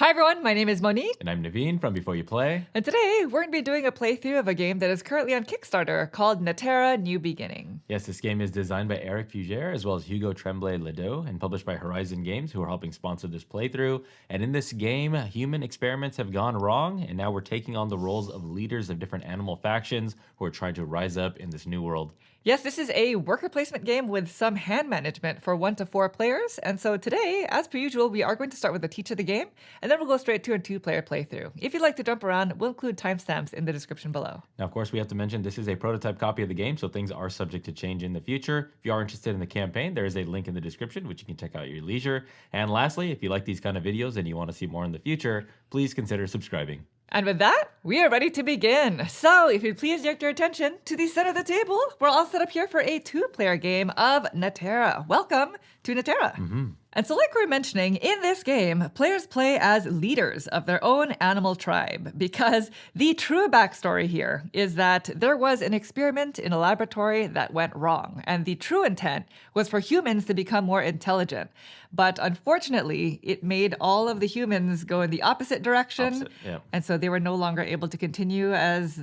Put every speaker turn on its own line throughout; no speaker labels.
Hi everyone, my name is Monique.
And I'm Naveen from Before You Play.
And today we're going to be doing a playthrough of a game that is currently on Kickstarter called Natera New Beginning.
Yes, this game is designed by Fugere as well as Hugo Tremblay-Ledoux and published by Horizon Games, who are helping sponsor this playthrough. And in this game, human experiments have gone wrong, and now we're taking on the roles of leaders of different animal factions who are trying to rise up in this new world.
Yes, this is a worker placement game with some hand management for 1 to 4 players. And so today, as per usual, we are going to start with a teach of the game, and then we'll go straight to a 2-player playthrough. If you'd like to jump around, we'll include timestamps in the description below.
Now, of course, we have to mention this is a prototype copy of the game, so things are subject to change in the future. If you are interested in the campaign, there is a link in the description, which you can check out at your leisure. And lastly, if you like these kind of videos and you want to see more in the future, please consider subscribing.
And with that, we are ready to begin. So if you'd please direct your attention to the center of the table, we're all set up here for a 2-player game of Natera. Welcome to Natera. And so like we were mentioning, in this game, players play as leaders of their own animal tribe, because the true backstory here is that there was an experiment in a laboratory that went wrong, and the true intent was for humans to become more intelligent. But unfortunately, it made all of the humans go in the opposite direction, and so they were no longer able to continue as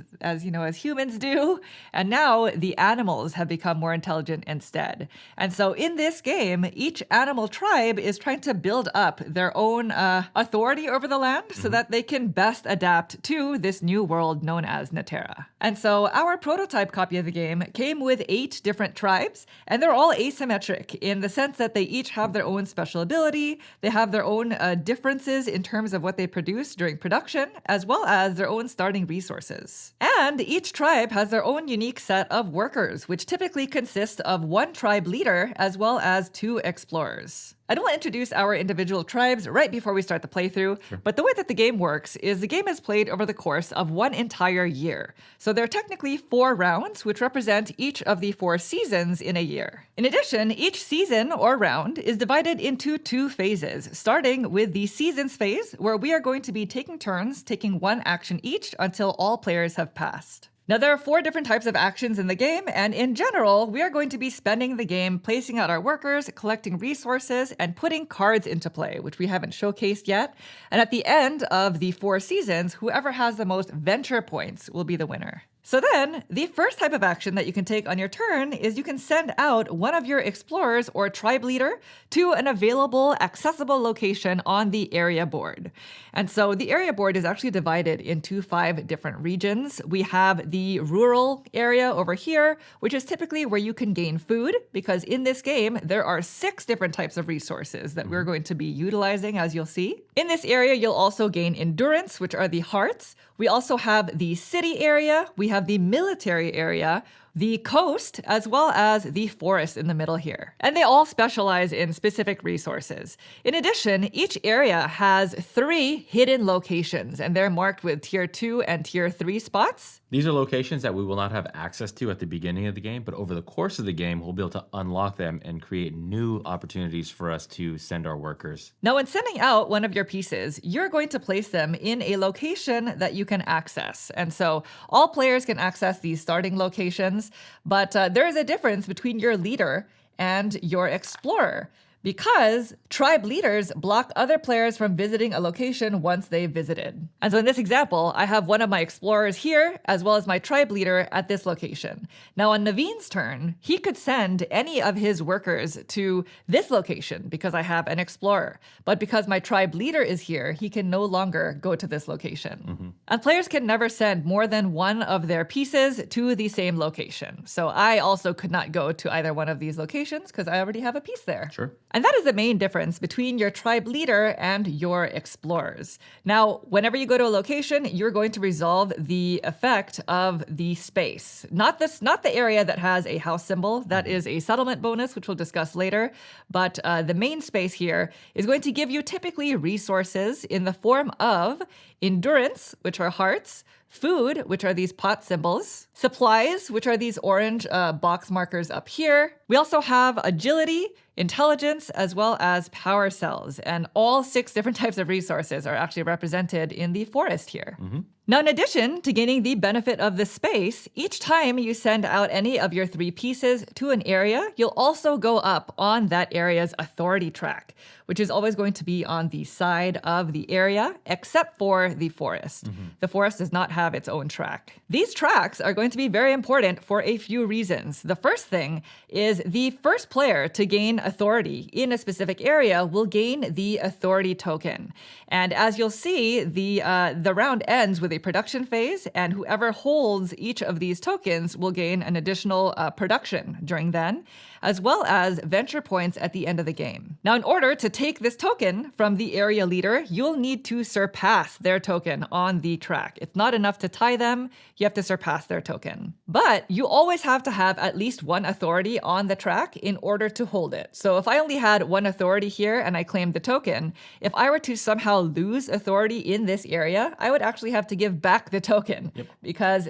humans do. And now the animals have become more intelligent instead. And so in this game, each animal tribe is trying to build up their own authority over the land so that they can best adapt to this new world known as Natera. And so our prototype copy of the game came with 8 different tribes, and they're all asymmetric in the sense that they each have their own special ability, they have their own differences in terms of what they produce during production, as well as their own starting resources. And each tribe has their own unique set of workers, which typically consist of 1 tribe leader as well as 2 explorers. I don't want to introduce our individual tribes right before we start the playthrough, but the way that the game works is the game is played over the course of 1 entire year. So there are technically 4 rounds, which represent each of the 4 seasons in a year. In addition, each season or round is divided into 2 phases, starting with the seasons phase, where we are going to be taking turns, taking 1 action each until all players have passed. Now, there are 4 different types of actions in the game, and in general, we are going to be spending the game placing out our workers, collecting resources, and putting cards into play, which we haven't showcased yet. And at the end of the 4 seasons, whoever has the most venture points will be the winner. So then, the first type of action that you can take on your turn is you can send out one of your explorers or tribe leader to an available, accessible location on the area board. And so the area board is actually divided into 5 different regions. We have the rural area over here, which is typically where you can gain food, because in this game, there are 6 different types of resources that we're going to be utilizing, as you'll see. In this area, you'll also gain endurance, which are the hearts. We also have the city area, we have the military area, the coast, as well as the forest in the middle here. And they all specialize in specific resources. In addition, each area has 3 hidden locations, and they're marked with tier 2 and tier 3 spots.
These are locations that we will not have access to at the beginning of the game, but over the course of the game, we'll be able to unlock them and create new opportunities for us to send our workers.
Now, when sending out one of your pieces, you're going to place them in a location that you can access. And so all players can access these starting locations, but there is a difference between your leader and your explorer, because tribe leaders block other players from visiting a location once they've visited. And so in this example, I have one of my explorers here, as well as my tribe leader at this location. Now on Naveen's turn, he could send any of his workers to this location because I have an explorer. But because my tribe leader is here, he can no longer go to this location. And players can never send more than 1 of their pieces to the same location. So I also could not go to either one of these locations because I already have a piece there.
Sure.
And that is the main difference between your tribe leader and your explorers. Now, whenever you go to a location, you're going to resolve the effect of the space. Not the area that has a house symbol. That is a settlement bonus, which we'll discuss later. But the main space here is going to give you typically resources in the form of endurance, which are hearts, food, which are these pot symbols, supplies, which are these orange box markers up here. We also have agility, intelligence, as well as power cells. And all 6 different types of resources are actually represented in the forest here. Now, in addition to gaining the benefit of the space, each time you send out any of your 3 pieces to an area, you'll also go up on that area's authority track, which is always going to be on the side of the area, except for the forest. The forest does not have its own track. These tracks are going to be very important for a few reasons. The first thing is the first player to gain authority in a specific area will gain the authority token. And as you'll see, the round ends with a production phase, and whoever holds each of these tokens will gain an additional production during then, as well as venture points at the end of the game. Now, in order to take this token from the area leader, you'll need to surpass their token on the track. It's not enough to tie them, you have to surpass their token. But you always have to have at least 1 authority on the track in order to hold it. So if I only had 1 authority here and I claimed the token, if I were to somehow lose authority in this area, I would actually have to give back the token because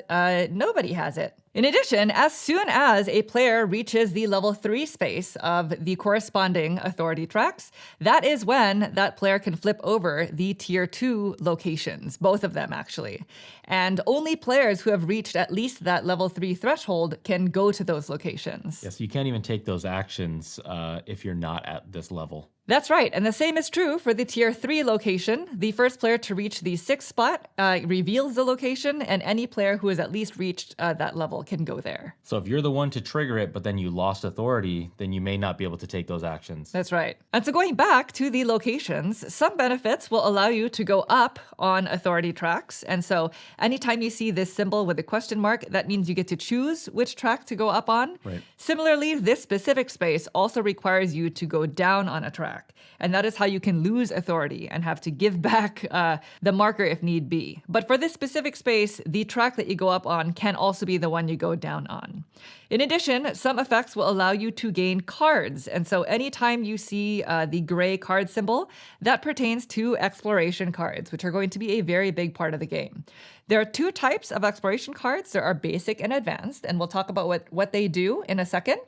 nobody has it. In addition, as soon as a player reaches the level 3 space of the corresponding authority tracks, that is when that player can flip over the tier 2 locations, both of them actually. And only players who have reached at least that level 3 threshold can go to those locations.
Yes, you can't even take those actions if you're not at this level.
That's right, and the same is true for the tier 3 location. The first player to reach the 6th spot reveals the location, and any player who has at least reached that level can go there.
So if you're the one to trigger it, but then you lost authority, then you may not be able to take those actions.
That's right. And so going back to the locations, some benefits will allow you to go up on authority tracks. And so anytime you see this symbol with a question mark, that means you get to choose which track to go up on.
Right.
Similarly, this specific space also requires you to go down on a track. And that is how you can lose authority and have to give back the marker if need be. But for this specific space, the track that you go up on can also be the one you go down on. In addition, some effects will allow you to gain cards. And so anytime you see the gray card symbol, that pertains to exploration cards, which are going to be a very big part of the game. There are 2 types of exploration cards. There are basic and advanced, and we'll talk about what they do in a second.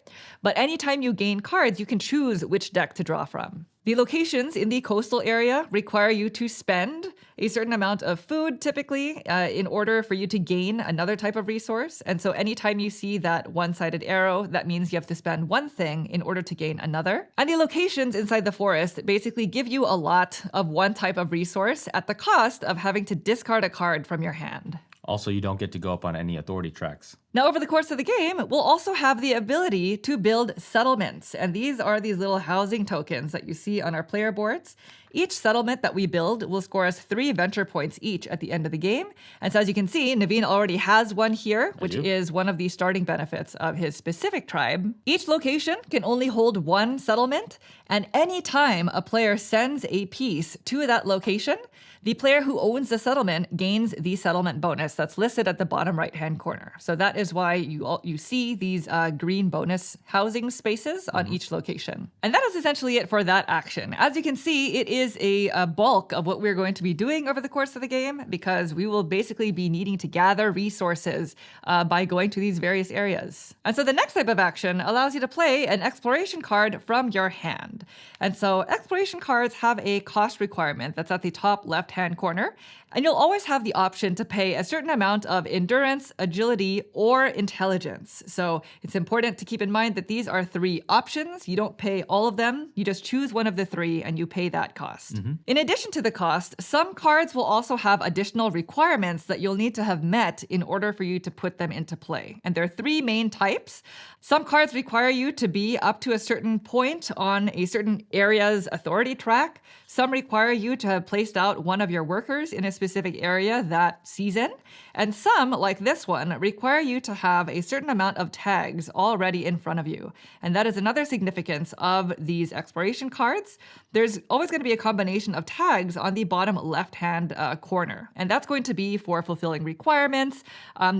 But anytime you gain cards, you can choose which deck to draw from. The locations in the coastal area require you to spend a certain amount of food, typically, in order for you to gain another type of resource. And so anytime you see that one-sided arrow, that means you have to spend one thing in order to gain another. And the locations inside the forest basically give you a lot of one type of resource at the cost of having to discard a card from your hand.
Also, you don't get to go up on any authority tracks.
Now, over the course of the game, we'll also have the ability to build settlements. And these are these little housing tokens that you see on our player boards. Each settlement that we build will score us 3 venture points each at the end of the game. And so as you can see, Naveen already has one here, which is one of the starting benefits of his specific tribe. Each location can only hold 1 settlement. And anytime a player sends a piece to that location, the player who owns the settlement gains the settlement bonus that's listed at the bottom right-hand corner. So that is why you see these green bonus housing spaces on each location. And that is essentially it for that action. As you can see, it is a bulk of what we're going to be doing over the course of the game, because we will basically be needing to gather resources by going to these various areas. And so the next type of action allows you to play an exploration card from your hand. And so exploration cards have a cost requirement that's at the top left-hand corner. And you'll always have the option to pay a certain amount of endurance, agility, or intelligence. So it's important to keep in mind that these are 3 options. You don't pay all of them. You just choose one of the 3 and you pay that cost. In addition to the cost, some cards will also have additional requirements that you'll need to have met in order for you to put them into play. And there are 3 main types. Some cards require you to be up to a certain point on a certain area's authority track. Some require you to have placed out one of your workers in a specific area that season. And some, like this one, require you to have a certain amount of tags already in front of you. And that is another significance of these exploration cards. There's always going to be a combination of tags on the bottom left-hand corner. And that's going to be for fulfilling requirements.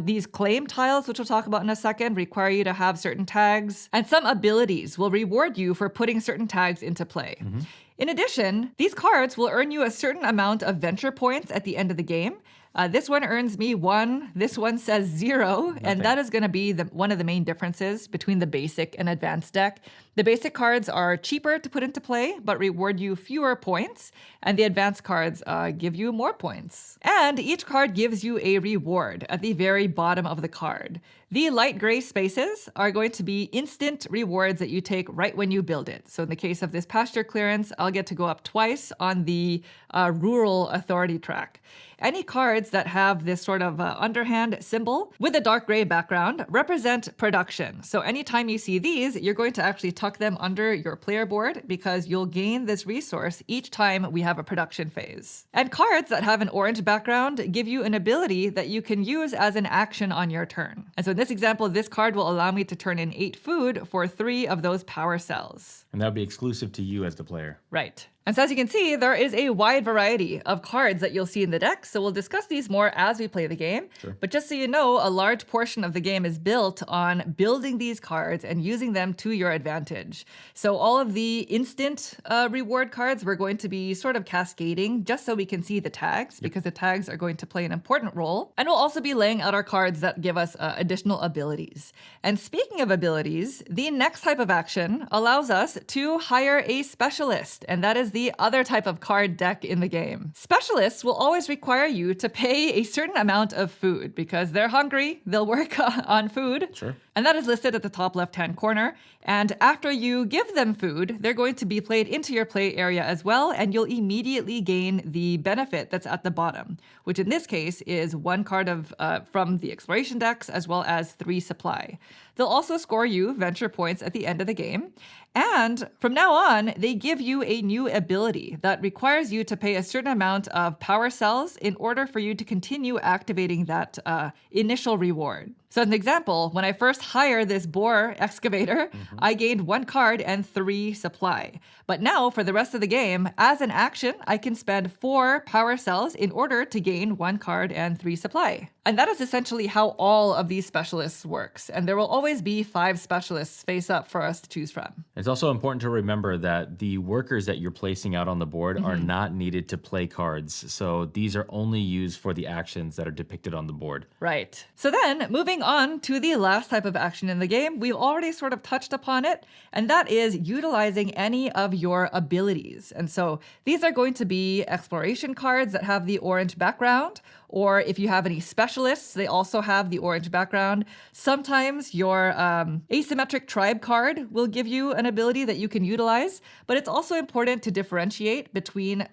These claim tiles, which we'll talk about in a second, require you to have certain tags. And some abilities will reward you for putting certain tags into play. In addition, these cards will earn you a certain amount of venture points at the end of the game. This one earns me 1, this one says 0, and that is going to be one of the main differences between the basic and advanced deck. The basic cards are cheaper to put into play, but reward you fewer points, and the advanced cards give you more points. And each card gives you a reward at the very bottom of the card. The light gray spaces are going to be instant rewards that you take right when you build it. So in the case of this pasture clearance, I'll get to go up twice on the rural authority track. Any cards that have this sort of underhand symbol with a dark gray background represent production. So anytime you see these, you're going to actually tuck them under your player board because you'll gain this resource each time we have a production phase. And cards that have an orange background give you an ability that you can use as an action on your turn. And so in this example, this card will allow me to turn in 8 food for 3 of those power cells.
And that would be exclusive to you as the player.
Right. And so as you can see, there is a wide variety of cards that you'll see in the deck, so we'll discuss these more as we play the game.
Sure.
But just so you know, a large portion of the game is built on building these cards and using them to your advantage. So all of the instant reward cards we're going to be sort of cascading just so we can see the tags, because the tags are going to play an important role. And we'll also be laying out our cards that give us additional abilities. And speaking of abilities, the next type of action allows us to hire a specialist, and that is the other type of card deck in the game. Specialists will always require you to pay a certain amount of food because they're hungry, they'll work on food.
Sure.
And that is listed at the top left-hand corner. And after you give them food, they're going to be played into your play area as well, and you'll immediately gain the benefit that's at the bottom, which in this case is 1 card of from the exploration decks as well as 3 supply. They'll also score you venture points at the end of the game. And from now on, they give you a new ability that requires you to pay a certain amount of power cells in order for you to continue activating that initial reward. So as an example, when I first hired this boar excavator, I gained 1 card and 3 supply. But now for the rest of the game, as an action, I can spend 4 power cells in order to gain 1 card and 3 supply. And that is essentially how all of these specialists works. And there will always be 5 specialists face up for us to choose from.
It's also important to remember that the workers that you're placing out on the board are not needed to play cards. So these are only used for the actions that are depicted on the board.
Right. So then, moving on to the last type of action in the game, we've already sort of touched upon it, and that is utilizing any of your abilities. And so these are going to be exploration cards that have the orange background, or if you have any specialists, they also have the orange background. Sometimes your asymmetric tribe card will give you an ability that you can utilize, but it's also important to differentiate between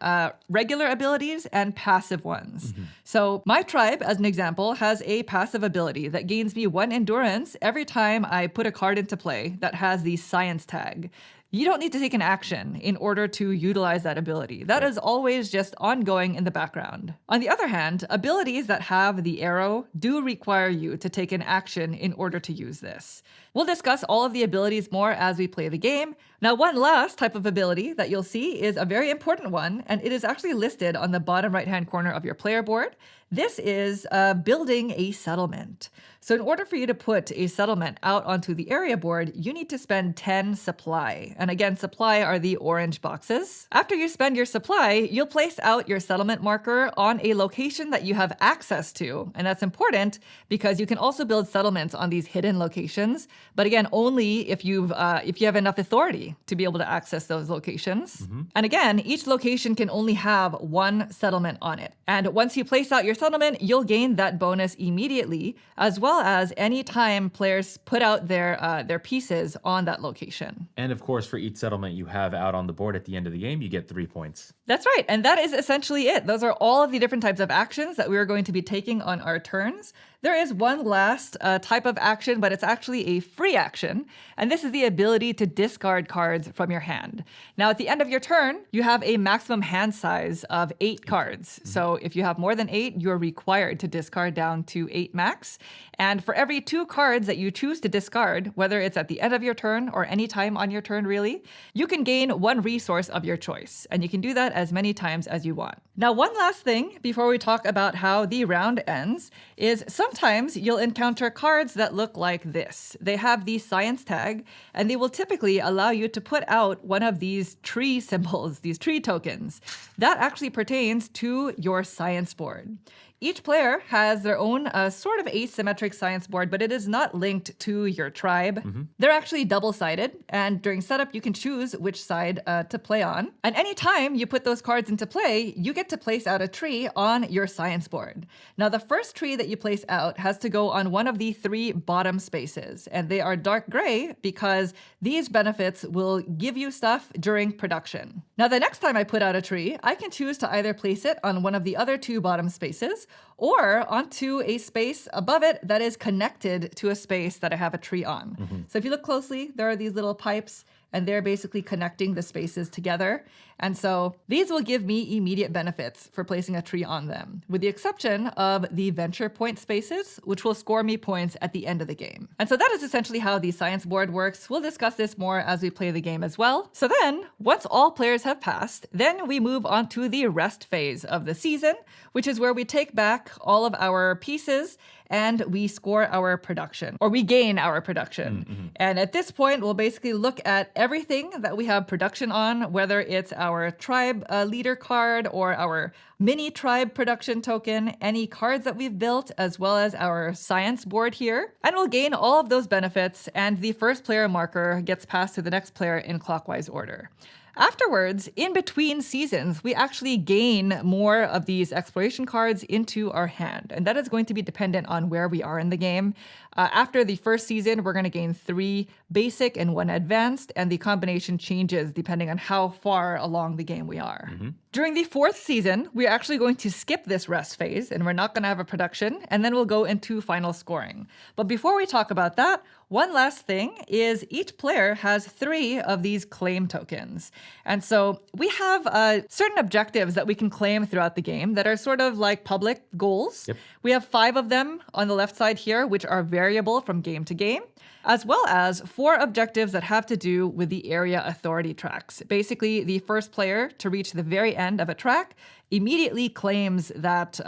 regular abilities and passive ones. So my tribe, as an example, has a passive ability that gains me 1 endurance every time I put a card into play that has the science tag. You don't need to take an action in order to utilize that ability. That is always just ongoing in the background. On the other hand, abilities that have the arrow do require you to take an action in order to use this. We'll discuss all of the abilities more as we play the game. Now, one last type of ability that you'll see is a very important one, and it is actually listed on the bottom right-hand corner of your player board. This is building a settlement. So in order for you to put a settlement out onto the area board, you need to spend 10 supply. And again, supply are the orange boxes. After you spend your supply, you'll place out your settlement marker on a location that you have access to. And that's important because you can also build settlements on these hidden locations. But again, only if you have enough authority to be able to access those locations. And again, each location can only have 1 settlement on it. And once you place out your settlement, you'll gain that bonus immediately, as well as any time players put out their pieces on that location.
And of course, for each settlement you have out on the board at the end of the game, you get 3 points.
That's right. And that is essentially it. Those are all of the different types of actions that we are going to be taking on our turns. There is one last type of action, but it's actually a free action. And this is the ability to discard cards from your hand. Now, at the end of your turn, you have a maximum hand size of 8 cards. So if you have more than 8, you're required to discard down to 8 max. And for every 2 cards that you choose to discard, whether it's at the end of your turn or any time on your turn, really, you can gain 1 resource of your choice. And you can do that as many times as you want. Now, one last thing before we talk about how the round ends is sometimes you'll encounter cards that look like this. They have the science tag, and they will typically allow you to put out one of these tree symbols, these tree tokens. That actually pertains to your science board. Each player has their own sort of asymmetric science board, but it is not linked to your tribe. They're actually double-sided, and during setup, you can choose which side to play on. And anytime you put those cards into play, you get to place out a tree on your science board. Now, the first tree that you place out has to go on one of the 3 bottom spaces, and they are dark gray because these benefits will give you stuff during production. Now, the next time I put out a tree, I can choose to either place it on one of the other 2 bottom spaces or onto a space above it that is connected to a space that I have a tree on. So if you look closely, there are these little pipes, and they're basically connecting the spaces together. And so these will give me immediate benefits for placing a tree on them, with the exception of the venture point spaces, which will score me points at the end of the game. And so that is essentially how the science board works. We'll discuss this more as we play the game as well. So then, once all players have passed, then we move on to the rest phase of the season, which is where we take back all of our pieces and we score our production, or we gain our production. And at this point, we'll basically look at everything that we have production on, whether it's our tribe leader card or our mini tribe production token, any cards that we've built, as well as our science board here. And we'll gain all of those benefits, and the first player marker gets passed to the next player in clockwise order. Afterwards, in between seasons, we actually gain more of these exploration cards into our hand, and that is going to be dependent on where we are in the game. After the first season, we're going to gain 3 basic and 1 advanced, and the combination changes depending on how far along the game we are. During the 4th season, we're actually going to skip this rest phase, and we're not going to have a production, and then we'll go into final scoring. But before we talk about that, one last thing is each player has 3 of these claim tokens. And so we have certain objectives that we can claim throughout the game that are sort of like public goals. We have 5 of them on the left side here, which are variable from game to game, as well as 4 objectives that have to do with the area authority tracks. Basically, the first player to reach the very end of a track immediately claims that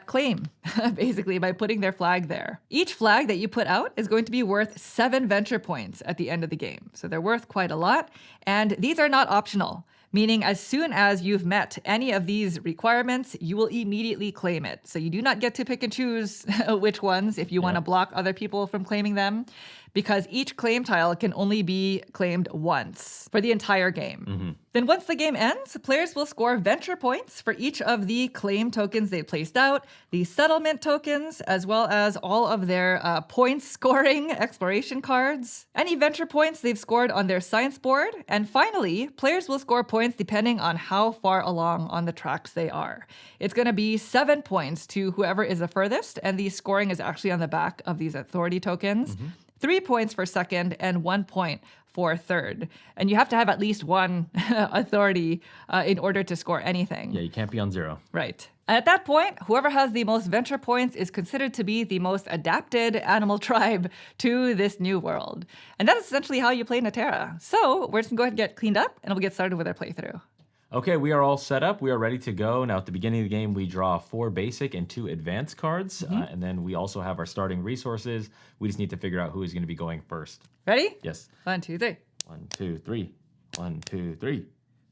claim, basically, by putting their flag there. Each flag that you put out is going to be worth 7 venture points at the end of the game. So they're worth quite a lot, and these are not optional. Meaning as soon as you've met any of these requirements, you will immediately claim it. So you do not get to pick and choose which ones if you want to block other people from claiming them, because each claim tile can only be claimed once for the entire game. Then once the game ends, players will score venture points for each of the claim tokens they placed out, the settlement tokens, as well as all of their points scoring exploration cards, any venture points they've scored on their science board, and finally, players will score points depending on how far along on the tracks they are. It's going to be 7 points to whoever is the furthest, and the scoring is actually on the back of these authority tokens. 3 points for second and 1 point for third. And you have to have at least 1 authority in order to score anything.
Yeah, you can't be on 0.
Right. And at that point, whoever has the most venture points is considered to be the most adapted animal tribe to this new world. And that is essentially how you play Natera. So we're just going to go ahead and get cleaned up, and we'll get started with our playthrough.
Okay, we are all set up. We are ready to go. Now, at the beginning of the game, we draw 4 basic and 2 advanced cards. And then we also have our starting resources. We just need to figure out who is going to be going first.
Ready?
Yes.
1, 2, 3.
1, 2, 3. 1, 2, 3.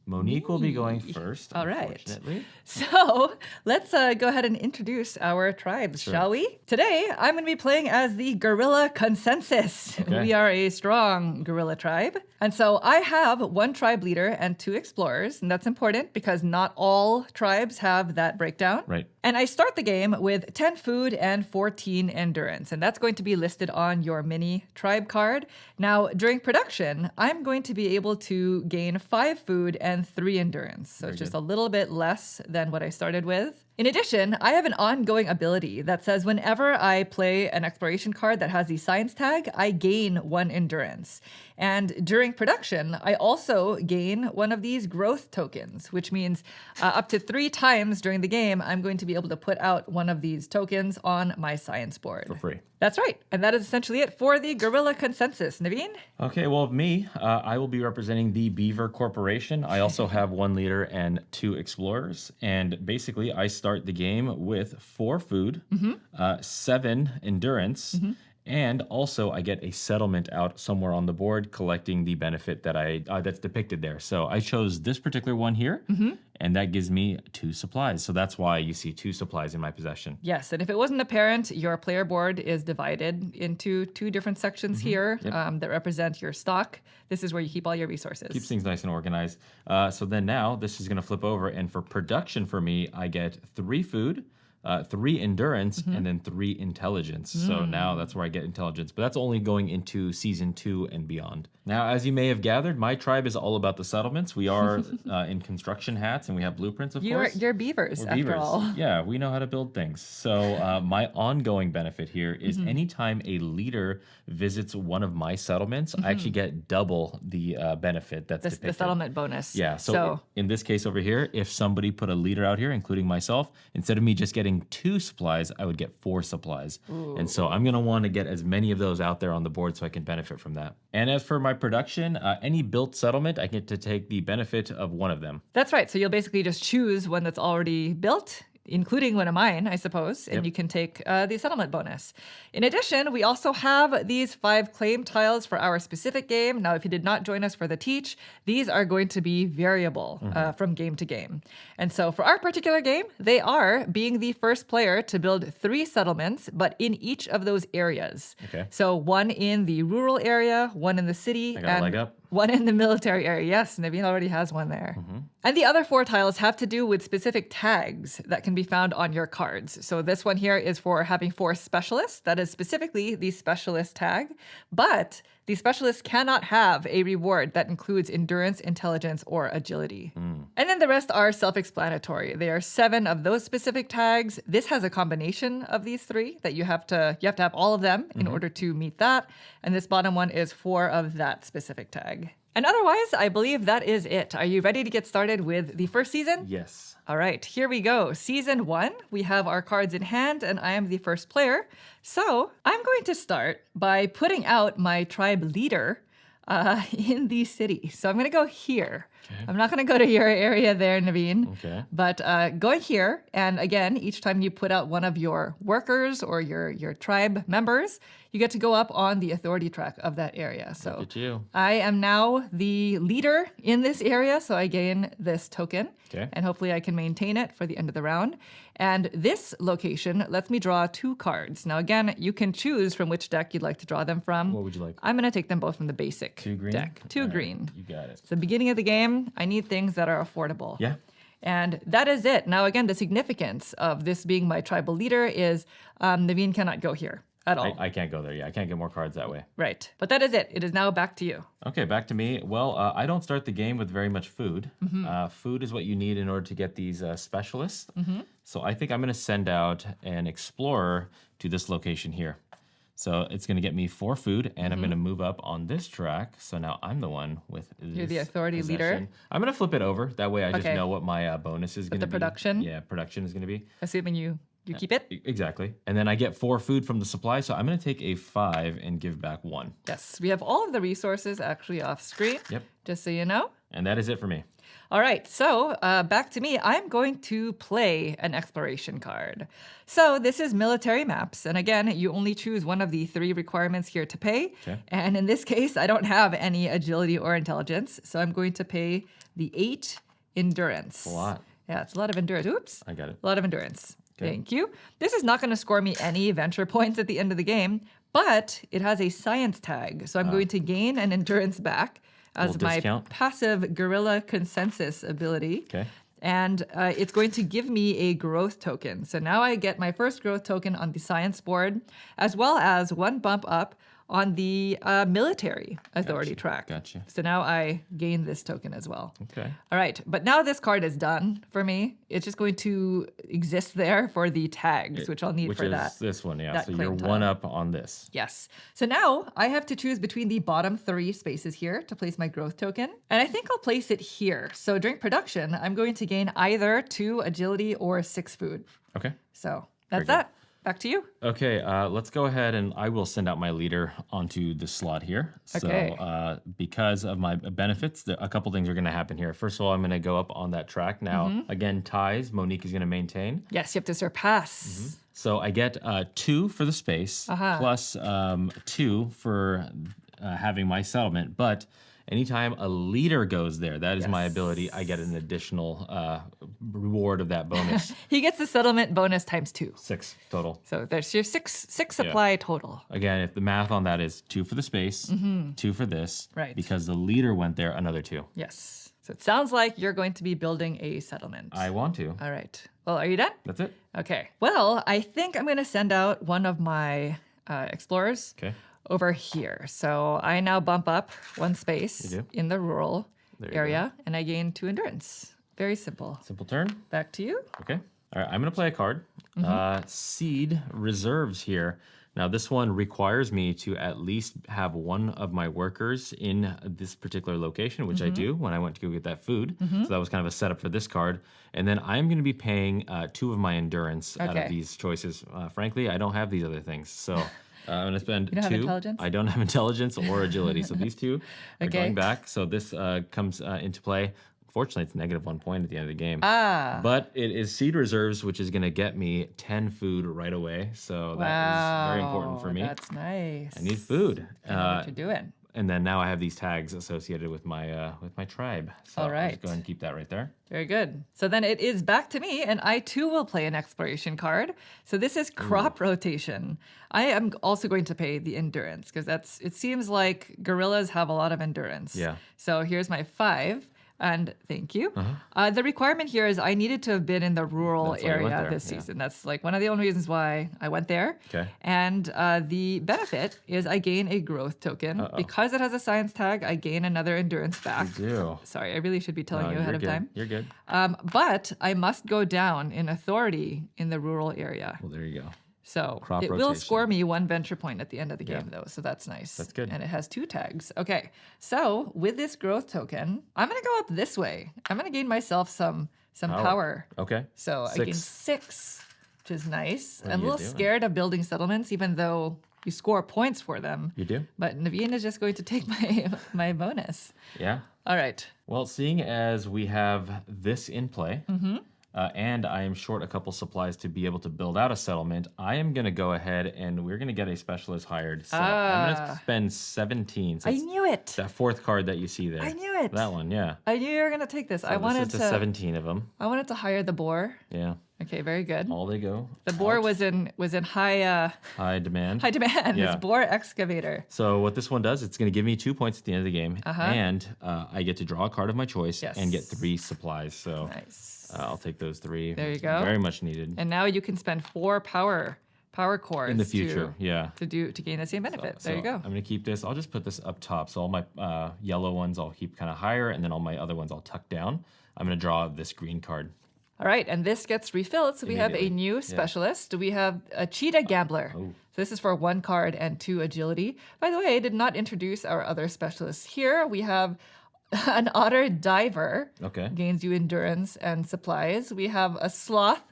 Monique will be going first,
All right.
unfortunately.
So let's go ahead and introduce our tribes, shall we? Today, I'm going to be playing as the Gorilla Consensus.
Okay.
We are a strong gorilla tribe. And so I have 1 tribe leader and 2 explorers. And that's important because not all tribes have that breakdown.
Right.
And I start the game with 10 food and 14 endurance. And that's going to be listed on your mini tribe card. Now, during production, I'm going to be able to gain 5 food and 3 endurance. So it's just a little bit less than what I started with. In addition, I have an ongoing ability that says whenever I play an exploration card that has the science tag, I gain 1 endurance. And during production, I also gain one of these growth tokens, which means up to 3 times during the game, I'm going to be able to put out one of these tokens on my science board.
For free.
That's right. And that is essentially it for the Gorilla Consensus. Naveen?
Okay, well, me, I will be representing the Beaver Corporation. I also have 1 leader and 2 explorers. And basically, I start the game with 4 food, 7 endurance, And also, I get a settlement out somewhere on the board collecting the benefit that that's depicted there. So I chose this particular one here, and that gives me 2 supplies. So that's why you see 2 supplies in my possession.
Yes, and if it wasn't apparent, your player board is divided into 2 different sections here that represent your stock. This is where you keep all your resources.
Keeps things nice and organized. So then now this is going to flip over, and for production for me, I get 3 food, 3 endurance, and then 3 intelligence. So now that's where I get intelligence, but that's only going into season 2 and beyond. Now, as you may have gathered, my tribe is all about the settlements. We are in construction hats, and we have blueprints, of course.
You're beavers,
We're
after
beavers.
all.
Yeah, we know how to build things. So my ongoing benefit here is anytime a leader visits one of my settlements, I actually get double the benefit that's depicted.
The settlement bonus.
Yeah, so in this case over here, if somebody put a leader out here, including myself, instead of me just getting 2 supplies, I would get 4 supplies.
Ooh.
And so I'm going to want to get as many of those out there on the board so I can benefit from that. And as for my production, any built settlement, I get to take the benefit of one of them.
That's right. So you'll basically just choose one that's already built, including one of mine, I suppose, and you can take the settlement bonus. In addition, we also have these 5 claim tiles for our specific game. Now, if you did not join us for the teach, these are going to be variable from game to game. And so for our particular game, they are being the first player to build 3 settlements, but in each of those areas.
Okay.
So 1 in the rural area, 1 in the city,
I got a leg up.
1 in the military area. Yes, Naveen already has 1 there. And the other 4 tiles have to do with specific tags that can be found on your cards. So this one here is for having 4 specialists. That is specifically the specialist tag. But the specialist cannot have a reward that includes endurance, intelligence, or agility. And then the rest are self-explanatory. There are 7 of those specific tags. This has a combination of these 3 that you have to have all of them in order to meet that. And this bottom one is 4 of that specific tag. And otherwise, I believe that is it. Are you ready to get started with the first season?
Yes.
All right, here we go. Season 1, we have our cards in hand, and I am the first player. So I'm going to start by putting out my tribe leader in the city. So I'm going to go here. Okay. I'm not going to go to your area there, Naveen.
Okay.
But going here, and again, each time you put out one of your workers or your tribe members, you get to go up on the authority track of that area. So
look at you.
I am now the leader in this area, so I gain this token.
Okay.
And hopefully I can maintain it for the end of the round. And this location lets me draw 2 cards. Now, again, you can choose from which deck you'd like to draw them from.
What would you like?
I'm going to take them both from the basic
2 green?
deck. 2
All
green.
Right, you got it.
It's the beginning of the game. I need things that are affordable.
Yeah.
And that is it. Now, again, the significance of this being my tribal leader is Naveen cannot go here at all.
I can't go there. Yeah, I can't get more cards that way.
Right. But that is it. It is now back to you.
Okay, back to me. Well, I don't start the game with very much food. Food is what you need in order to get these specialists. So I think I'm going to send out an explorer to this location here. So it's going to get me 4 food, and I'm going to move up on this track. So now I'm the one with this
You're the authority
possession.
leader.
I'm going to flip it over. That way I just
Okay.
know what my bonus is going to be.
the production?
Yeah, production is going to be.
Assuming you keep it?
Exactly. And then I get 4 food from the supply. So I'm going to take a 5 and give back 1.
Yes. We have all of the resources actually off screen.
Yep.
Just so you know.
And that is it for me.
All right, so back to me. I'm going to play an exploration card. So this is military maps. And again, you only choose one of the 3 requirements here to pay.
Okay.
And in this case, I don't have any agility or intelligence. So I'm going to pay the 8 endurance.
A lot.
Yeah, it's a lot of endurance. Oops.
I got it.
A lot of endurance.
Okay.
Thank you. This is not going to score me any venture points at the end of the game, but it has a science tag. So I'm going to gain an endurance back as
Little
my
discount.
passive guerrilla consensus ability.
Okay.
And it's going to give me a growth token. So now I get my first growth token on the science board, as well as 1 bump up on the military authority track.
Gotcha.
So now I gain this token as well.
Okay.
All right, but now this card is done for me. It's just going to exist there for the tags, which I'll need
Which
for
is
that.
this one, yeah.
that
So
claim
you're
tile.
1 up on this.
Yes. So now I have to choose between the bottom 3 spaces here to place my growth token. And I think I'll place it here. So during production, I'm going to gain either 2 agility or 6 food.
Okay.
So that's
Very good.
that. Back to you.
Okay, let's go ahead and I will send out my leader onto the slot here.
Okay.
So because of my benefits, a couple things are going to happen here. First of all, I'm going to go up on that track. Now, again, ties, Monique is going to maintain.
Yes, you have to surpass.
So I get 2 for the space, plus 2 for having my settlement. But anytime a leader goes there, that is my ability. I get an additional reward of that bonus.
He gets the settlement bonus times 2.
6 total.
So there's your six supply total.
Again, if the math on that is 2 for the space, 2 for this,
Right.
because the leader went there, another 2.
Yes. So it sounds like you're going to be building a settlement.
I want to.
All right. Well, are you done?
That's it.
Okay. Well, I think I'm going to send out one of my explorers
Okay.
over here. So I now bump up 1 space
You do.
in the rural
you
area, and I gain 2 endurance. Very simple.
Simple turn.
Back to you.
Okay. All right. I'm going to play a card. Seed reserves here. Now, this one requires me to at least have one of my workers in this particular location, which I do when I went to go get that food. So that was kind of a setup for this card. And then I'm going to be paying 2 of my endurance out of these choices. Frankly, I don't have these other things. So I'm going to spend 2.
You don't have intelligence?
I don't have intelligence or agility. So these 2 are
Okay.
going back. So this comes into play. Fortunately, it's negative -1 point at the end of the game. But it is seed reserves, which is going to get me 10 food right away. So that is very important for me.
That's nice.
I need food.
I know what you're doing.
And then now I have these tags associated with my tribe. So
All
I'll
right.
just go ahead and keep that right there.
Very good. So then it is back to me, and I too will play an exploration card. So this is crop rotation. I am also going to pay the endurance because it seems like gorillas have a lot of endurance.
Yeah.
So here's my 5. And thank you. The requirement here is I needed to have been in the rural
That's why you went
area
there,
this
yeah.
season. That's like one of the only reasons why I went there.
Okay.
And the benefit is I gain a growth token. Because it has a science tag, I gain another endurance back.
You do.
Sorry, I really should be telling
No,
you ahead
you're
of
good.
time.
You're good.
But I must go down in authority in the rural area.
Well, there you go.
So
Crop
it will
rotation.
score me 1 venture point at the end of the game, though. So that's nice.
That's good.
And it has 2 tags. Okay. So with this growth token, I'm going to go up this way. I'm going to gain myself some power.
Okay.
So I gain 6, which is nice.
What are
I'm a
you
little
doing?
scared of building settlements, even though you score points for them.
You do?
But Naveen is just going to take my bonus.
Yeah.
All right.
Well, seeing as we have this in play, and I am short a couple supplies to be able to build out a settlement, I am going to go ahead and we're going to get a specialist hired. So I'm going to spend 17. So
I
it's
knew it.
that 4th card that you see there.
I knew it.
That one, yeah.
I knew you were going to take this. I
So
wanted
this is
to.
to 17 of them.
I wanted to hire the boar.
Yeah.
Okay, very good.
All they go.
The boar
out.
was in high
High demand.
high demand.
Yeah.
It's boar excavator.
So what this one does, it's going to give me 2 points at the end of the game, and I get to draw a card of my choice and get 3 supplies. So
Nice.
I'll take those 3.
There you go.
Very much needed
And now you can spend 4 power cores
in the future. Yeah.
to gain the same benefit. There you go.
I'm going to keep this. I'll just put this up top. So all my yellow ones I'll keep kind of higher, and then all my other ones I'll tuck down. I'm going to draw this green card.
All right, and this gets refilled. So we have a
Immediately.
new specialist. We have a cheetah gambler.
Oh.
So this is for 1 card and 2 agility. By the way, I did not introduce our other specialists here. We have an otter diver.
Okay.
Gains you endurance and supplies. We have a sloth,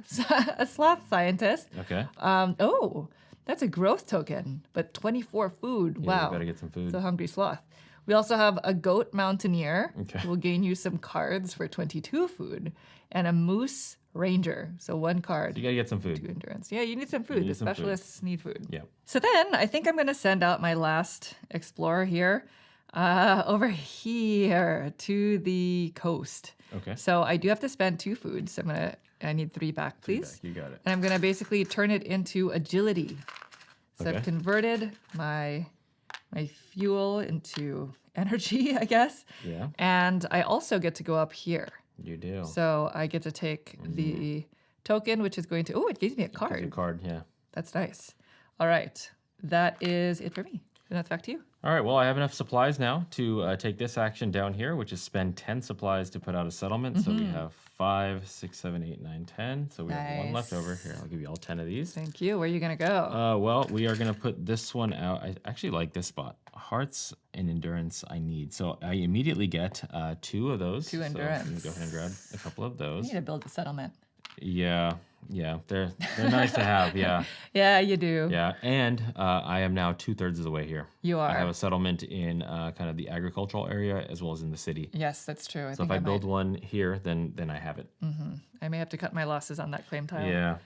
a sloth scientist.
Okay.
Oh, that's a growth token, but 24 food.
Yeah,
Wow.
we better get some food.
It's a hungry sloth. We also have a goat mountaineer
Okay.
who will gain you some cards for 22 food, and a moose ranger. So 1 card,
You got to get some
2
food.
endurance. Yeah, you need some food. The
need some food.
specialists need food.
Yeah.
So then I think I'm going to send out my last explorer here over here to the coast.
Okay.
So I do have to spend 2 food. So I need 3 back, please.
You got it.
And I'm going to basically turn it into agility. So
Okay.
I've converted my fuel into energy, I guess.
Yeah.
And I also get to go up here.
You do.
So I get to take the token, which is going to, oh, it gives me a
Gives you a
card.
card, yeah.
That's nice. All right. That is it for me. And that's back to you.
All right, well, I have enough supplies now to take this action down here, which is spend 10 supplies to put out a settlement. So we have 5, 6, 7, 8, 9, 10. So we have 1 left over. Here, I'll give you all 10 of these.
Thank you. Where are you going to go?
Well, we are going to put this one out. I actually like this spot. Hearts and endurance I need. So I immediately get 2 of those.
2
So I'm
endurance.
going to go ahead and grab a couple of
I
those.
need to build a settlement.
Yeah, Yeah, they're nice to have. Yeah,
Yeah, you do.
yeah. And I am now 2/3 of the way here.
You
I have
are.
a settlement in kind of the agricultural area as well as in the city.
Yes, that's true. I
So if
think
I
I
build
might.
one here, then I have it.
I may have to cut my losses on that claim tile.
Yeah,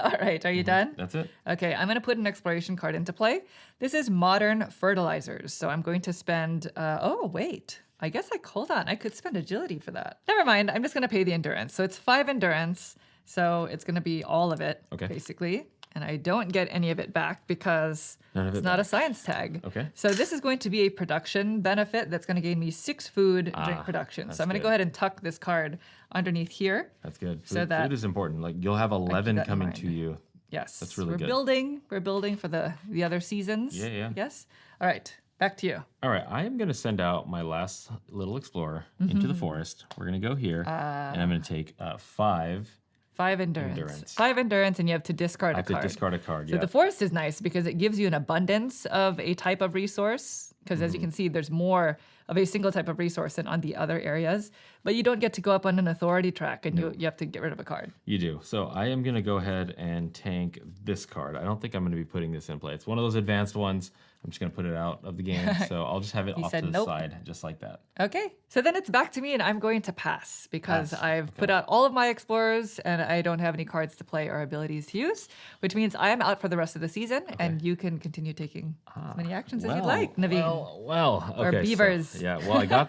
All right, are you done?
that's it.
Okay, I'm going to put an exploration card into play. This is modern fertilizers. So I'm going to spend, oh, wait. I guess hold on. I could spend agility for that. Never mind. I'm just going to pay the endurance. So it's 5 endurance. So it's going to be all of it,
Okay.
basically. And I don't get any of it back because
None of
it's
it
not a science tag.
Okay.
So this is going to be a production benefit that's going to gain me 6 food drink production.
that's
So I'm going to
good.
go ahead and tuck this card underneath here.
That's good. Food,
So that-
food is important. Like you'll have 11
that in
coming
mind.
to you.
Yes.
That's really
we're
good.
building. We're building for the other seasons.
Yeah, yeah.
Yes. All right. Back to you.
All right, I am going to send out my last little explorer into the forest. We're going to go here, and I'm going to take 5.
5 endurance.
Endurance.
5 endurance, and you have to discard
I
a
have to
card.
discard a card.
So
Yeah.
the forest is nice because it gives you an abundance of a type of resource. Because as you
Mm-hmm.
can see, there's more of a single type of resource than on the other areas. But you don't get to go up on an authority track, and you have to get rid of a card.
You do. So I am going to go ahead and tank this card. I don't think I'm going to be putting this in play. It's one of those advanced ones. I'm just going to put it out of the game. So I'll just have it
He
off
said
to the
nope.
side, just like that.
Okay. So then it's back to me, and I'm going to pass because
Pass.
I've put out all of my explorers, and I don't have any cards to play or abilities to use, which means I am out for the rest of the season, and you can continue taking as many actions as you'd like, Naveen.
Well,
Or
okay.
beavers.
So, yeah, well, I got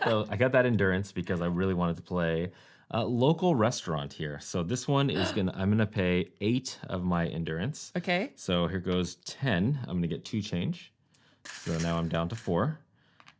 that endurance because I really wanted to play local restaurant here. So this one is I'm gonna pay 8 of my endurance.
Okay.
So here goes 10. I'm gonna get 2 change. So now I'm down to 4.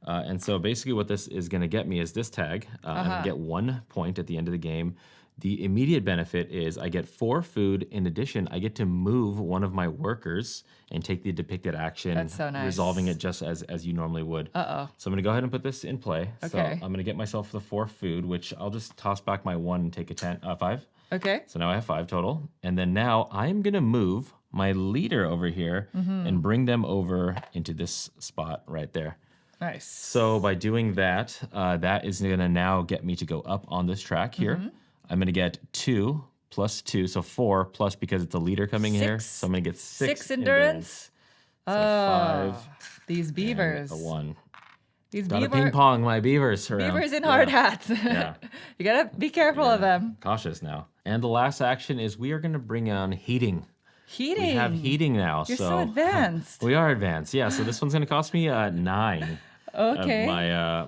And so basically what this is going to get me is this tag. I'm going to get 1 point at the end of the game. The immediate benefit is I get 4 food. In addition, I get to move one of my workers and take the depicted action,
That's so nice.
resolving it just as you normally would.
Uh-oh.
So I'm going to go ahead and put this in play. So
Okay.
I'm going to get myself the 4 food, which I'll just toss back my 1 and take a 5.
Okay.
So now I have 5 total. And then now I'm going to move my leader over here and bring them over into this spot right there.
Nice.
So by doing that, that is going to now get me to go up on this track here. I'm going to get 2 plus 2, so 4 plus because it's a leader coming here.
6.
So I'm going to get 6
endurance.
So
Oh,
5
these beavers.
and a 1.
These
Gotta ping pong my beavers around.
beavers in
Yeah.
hard hats.
Yeah.
You gotta be careful of them.
Cautious now. And the last action is we are going to bring on heating.
Heating.
We have heating now.
You're so advanced.
We are advanced. Yeah. So this one's going to cost me 9.
Okay.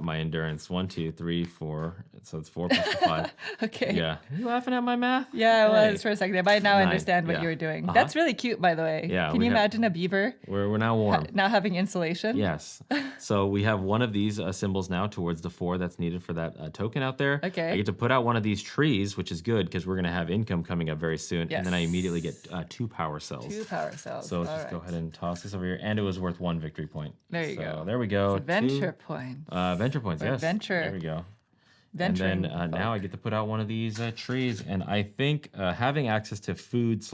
My endurance. 1, 2, 3, 4. So it's 4 plus 5.
Okay.
Yeah. Are you laughing at my math?
Yeah, I
Hey.
was for a second. I might now
9,
understand what
yeah.
you were doing.
Uh-huh.
That's really cute, by the way.
Yeah,
Can
we
you
have-
imagine a beaver
We're now warm.
now having insulation?
Yes. So we have one of these symbols now towards the 4 that's needed for that token out there.
Okay.
I get to put out one of these trees, which is good because we're going to have income coming up very soon. And then I
Yes.
immediately get 2 power cells.
2 power cells.
So let's
All
just go
right.
ahead and toss this over here. And it was worth 1 victory point.
There you
So
go.
there we go.
Adventure point.
Venture points, yes.
Adventure.
There we go.
Venturing
And then now
folk.
I get to put out one of these trees. And I think having access to food /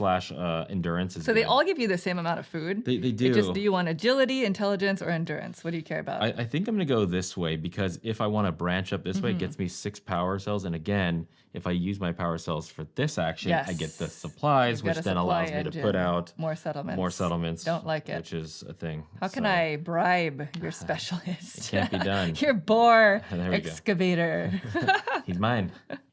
endurance is
So they
good.
all give you the same amount of food.
They do.
Do you want agility, intelligence, or endurance? What do you care about?
I think I'm going to go this way because if I want to branch up this way,
Mm-hmm.
it gets me 6 power cells. And again, if I use my power cells for this action, I get the
Yes.
supplies,
You've got
which
a
then
supply
allows me to
engine.
put out
more settlements.
more settlements.
Don't like it.
Which is a thing.
How can
So,
I bribe your specialist?
It can't be done.
Your boar
There we go.
excavator.
He's mine.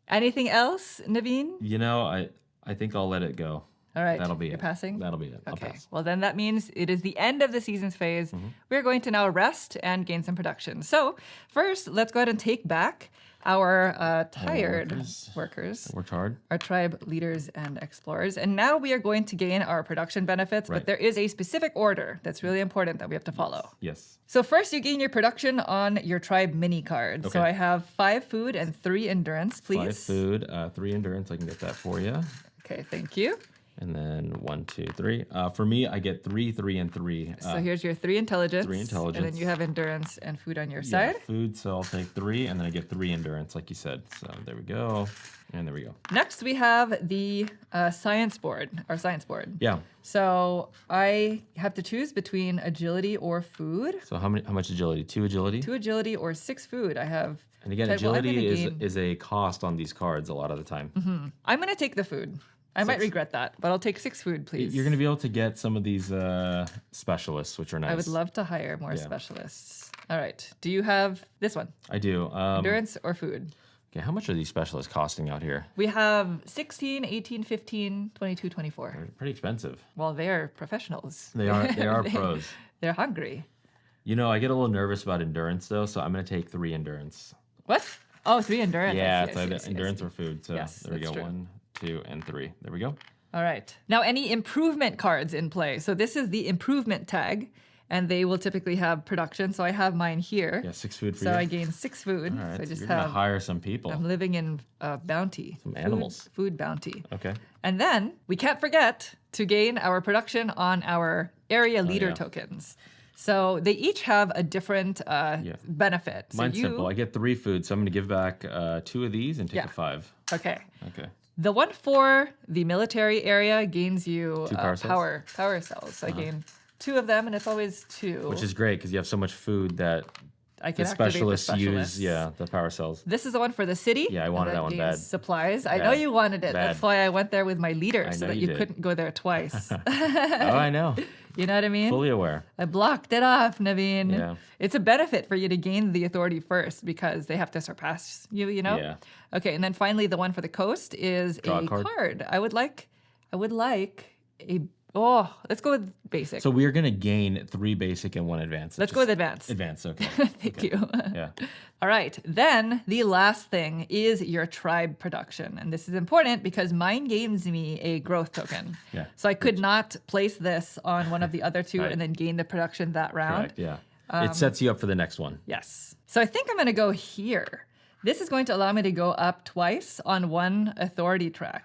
Anything else, Naveen?
You know, I think I'll let it go.
All right.
That'll be
You're
it.
passing?
That'll be it. I'll
Okay.
pass.
Well, then that means it is the end of the season's phase.
Mm-hmm.
We're going to now rest and gain some production. So, first, let's go ahead and take back our tired workers,
Worked hard.
our tribe leaders and explorers. And now we are going to gain our production benefits,
Right.
but there is a specific order that's really important that we have to follow.
Yes.
So first, you gain your production on your tribe mini card. So
Okay.
I have 5 food and 3 endurance, please.
5 food, 3 endurance. I can get that for you.
Okay, thank you.
And then 1, 2, 3. For me, I get 3, 3, and 3.
So here's your 3 intelligence.
3
And
intelligence.
then you have endurance and food on your
Yeah,
side.
food, so I'll take 3, and then I get 3 endurance, like you said. So there we go. And there we go.
Next, we have the science board, our science board.
Yeah.
So I have to choose between agility or food.
So how much agility? 2 agility?
2 agility or 6 food. I have.
And again,
Well, I'm
agility
gonna gain-
is a cost on these cards a lot of the time.
I'm going to take the food. I might regret that, but I'll take 6 food, please.
You're going to be able to get some of these specialists, which are nice.
I would love to hire more specialists. All right. Do you have this one?
I do.
Endurance or food?
Okay, how much are these specialists costing out here?
We have 16, 18, 15, 22, 24.
They're pretty expensive.
Well, they're professionals.
They are pros.
They're hungry.
You know, I get a little nervous about endurance, though, so I'm going to take 3 endurance.
What? Oh, 3 endurance.
Yeah,
I see,
it's endurance or food. So
Yes,
there we
that's
go.
true.
1, 2, and 3. There we go.
All right. Now, any improvement cards in play. So this is the improvement tag, and they will typically have production. So I have mine here.
Yeah, 6 food for
So
you.
I gain 6 food.
All right,
So I just
you're going to
have.
hire some people.
I'm living in bounty.
Some animals.
Food bounty.
Okay.
And then we can't forget to gain our production on our area leader
yeah.
tokens. So they each have a different benefit. So
Mine's simple. I get 3 food, so I'm going to give back 2 of these and take
Yeah.
a 5.
Okay.
Okay.
The one for the military area gains you
2 power cells?
power cells. So I gain 2 of them, and it's always 2.
Which is great because you have so much food that
I can
the
activate
specialists
the specialists.
use. The power cells.
This is the one for the city.
Yeah, I wanted
and
that one
gains
bad.
Supplies. I know
Bad.
you wanted it.
Bad.
That's why I went there with my leader,
I
so
know
that
you
you
did.
couldn't go there twice.
Oh, I know.
You know what I mean?
Fully aware.
I blocked it off, Naveen.
Yeah.
It's a benefit for you to gain the authority first because they have to surpass you, you know?
Yeah.
Okay, and then finally the one for the coast is
Draw a
a
card.
card. I would like a let's go with basic.
So we are going to gain 3 basic and 1 advanced.
Let's go with advanced.
Advanced, okay.
Thank you.
Yeah.
All right. Then the last thing is your tribe production. And this is important because mine gains me a growth token.
Yeah.
So I could not place this on one of the other 2
Right.
and then gain the production that round.
Correct, yeah. It sets you up for the next one.
Yes. So I think I'm going to go here. This is going to allow me to go up twice on 1 authority track.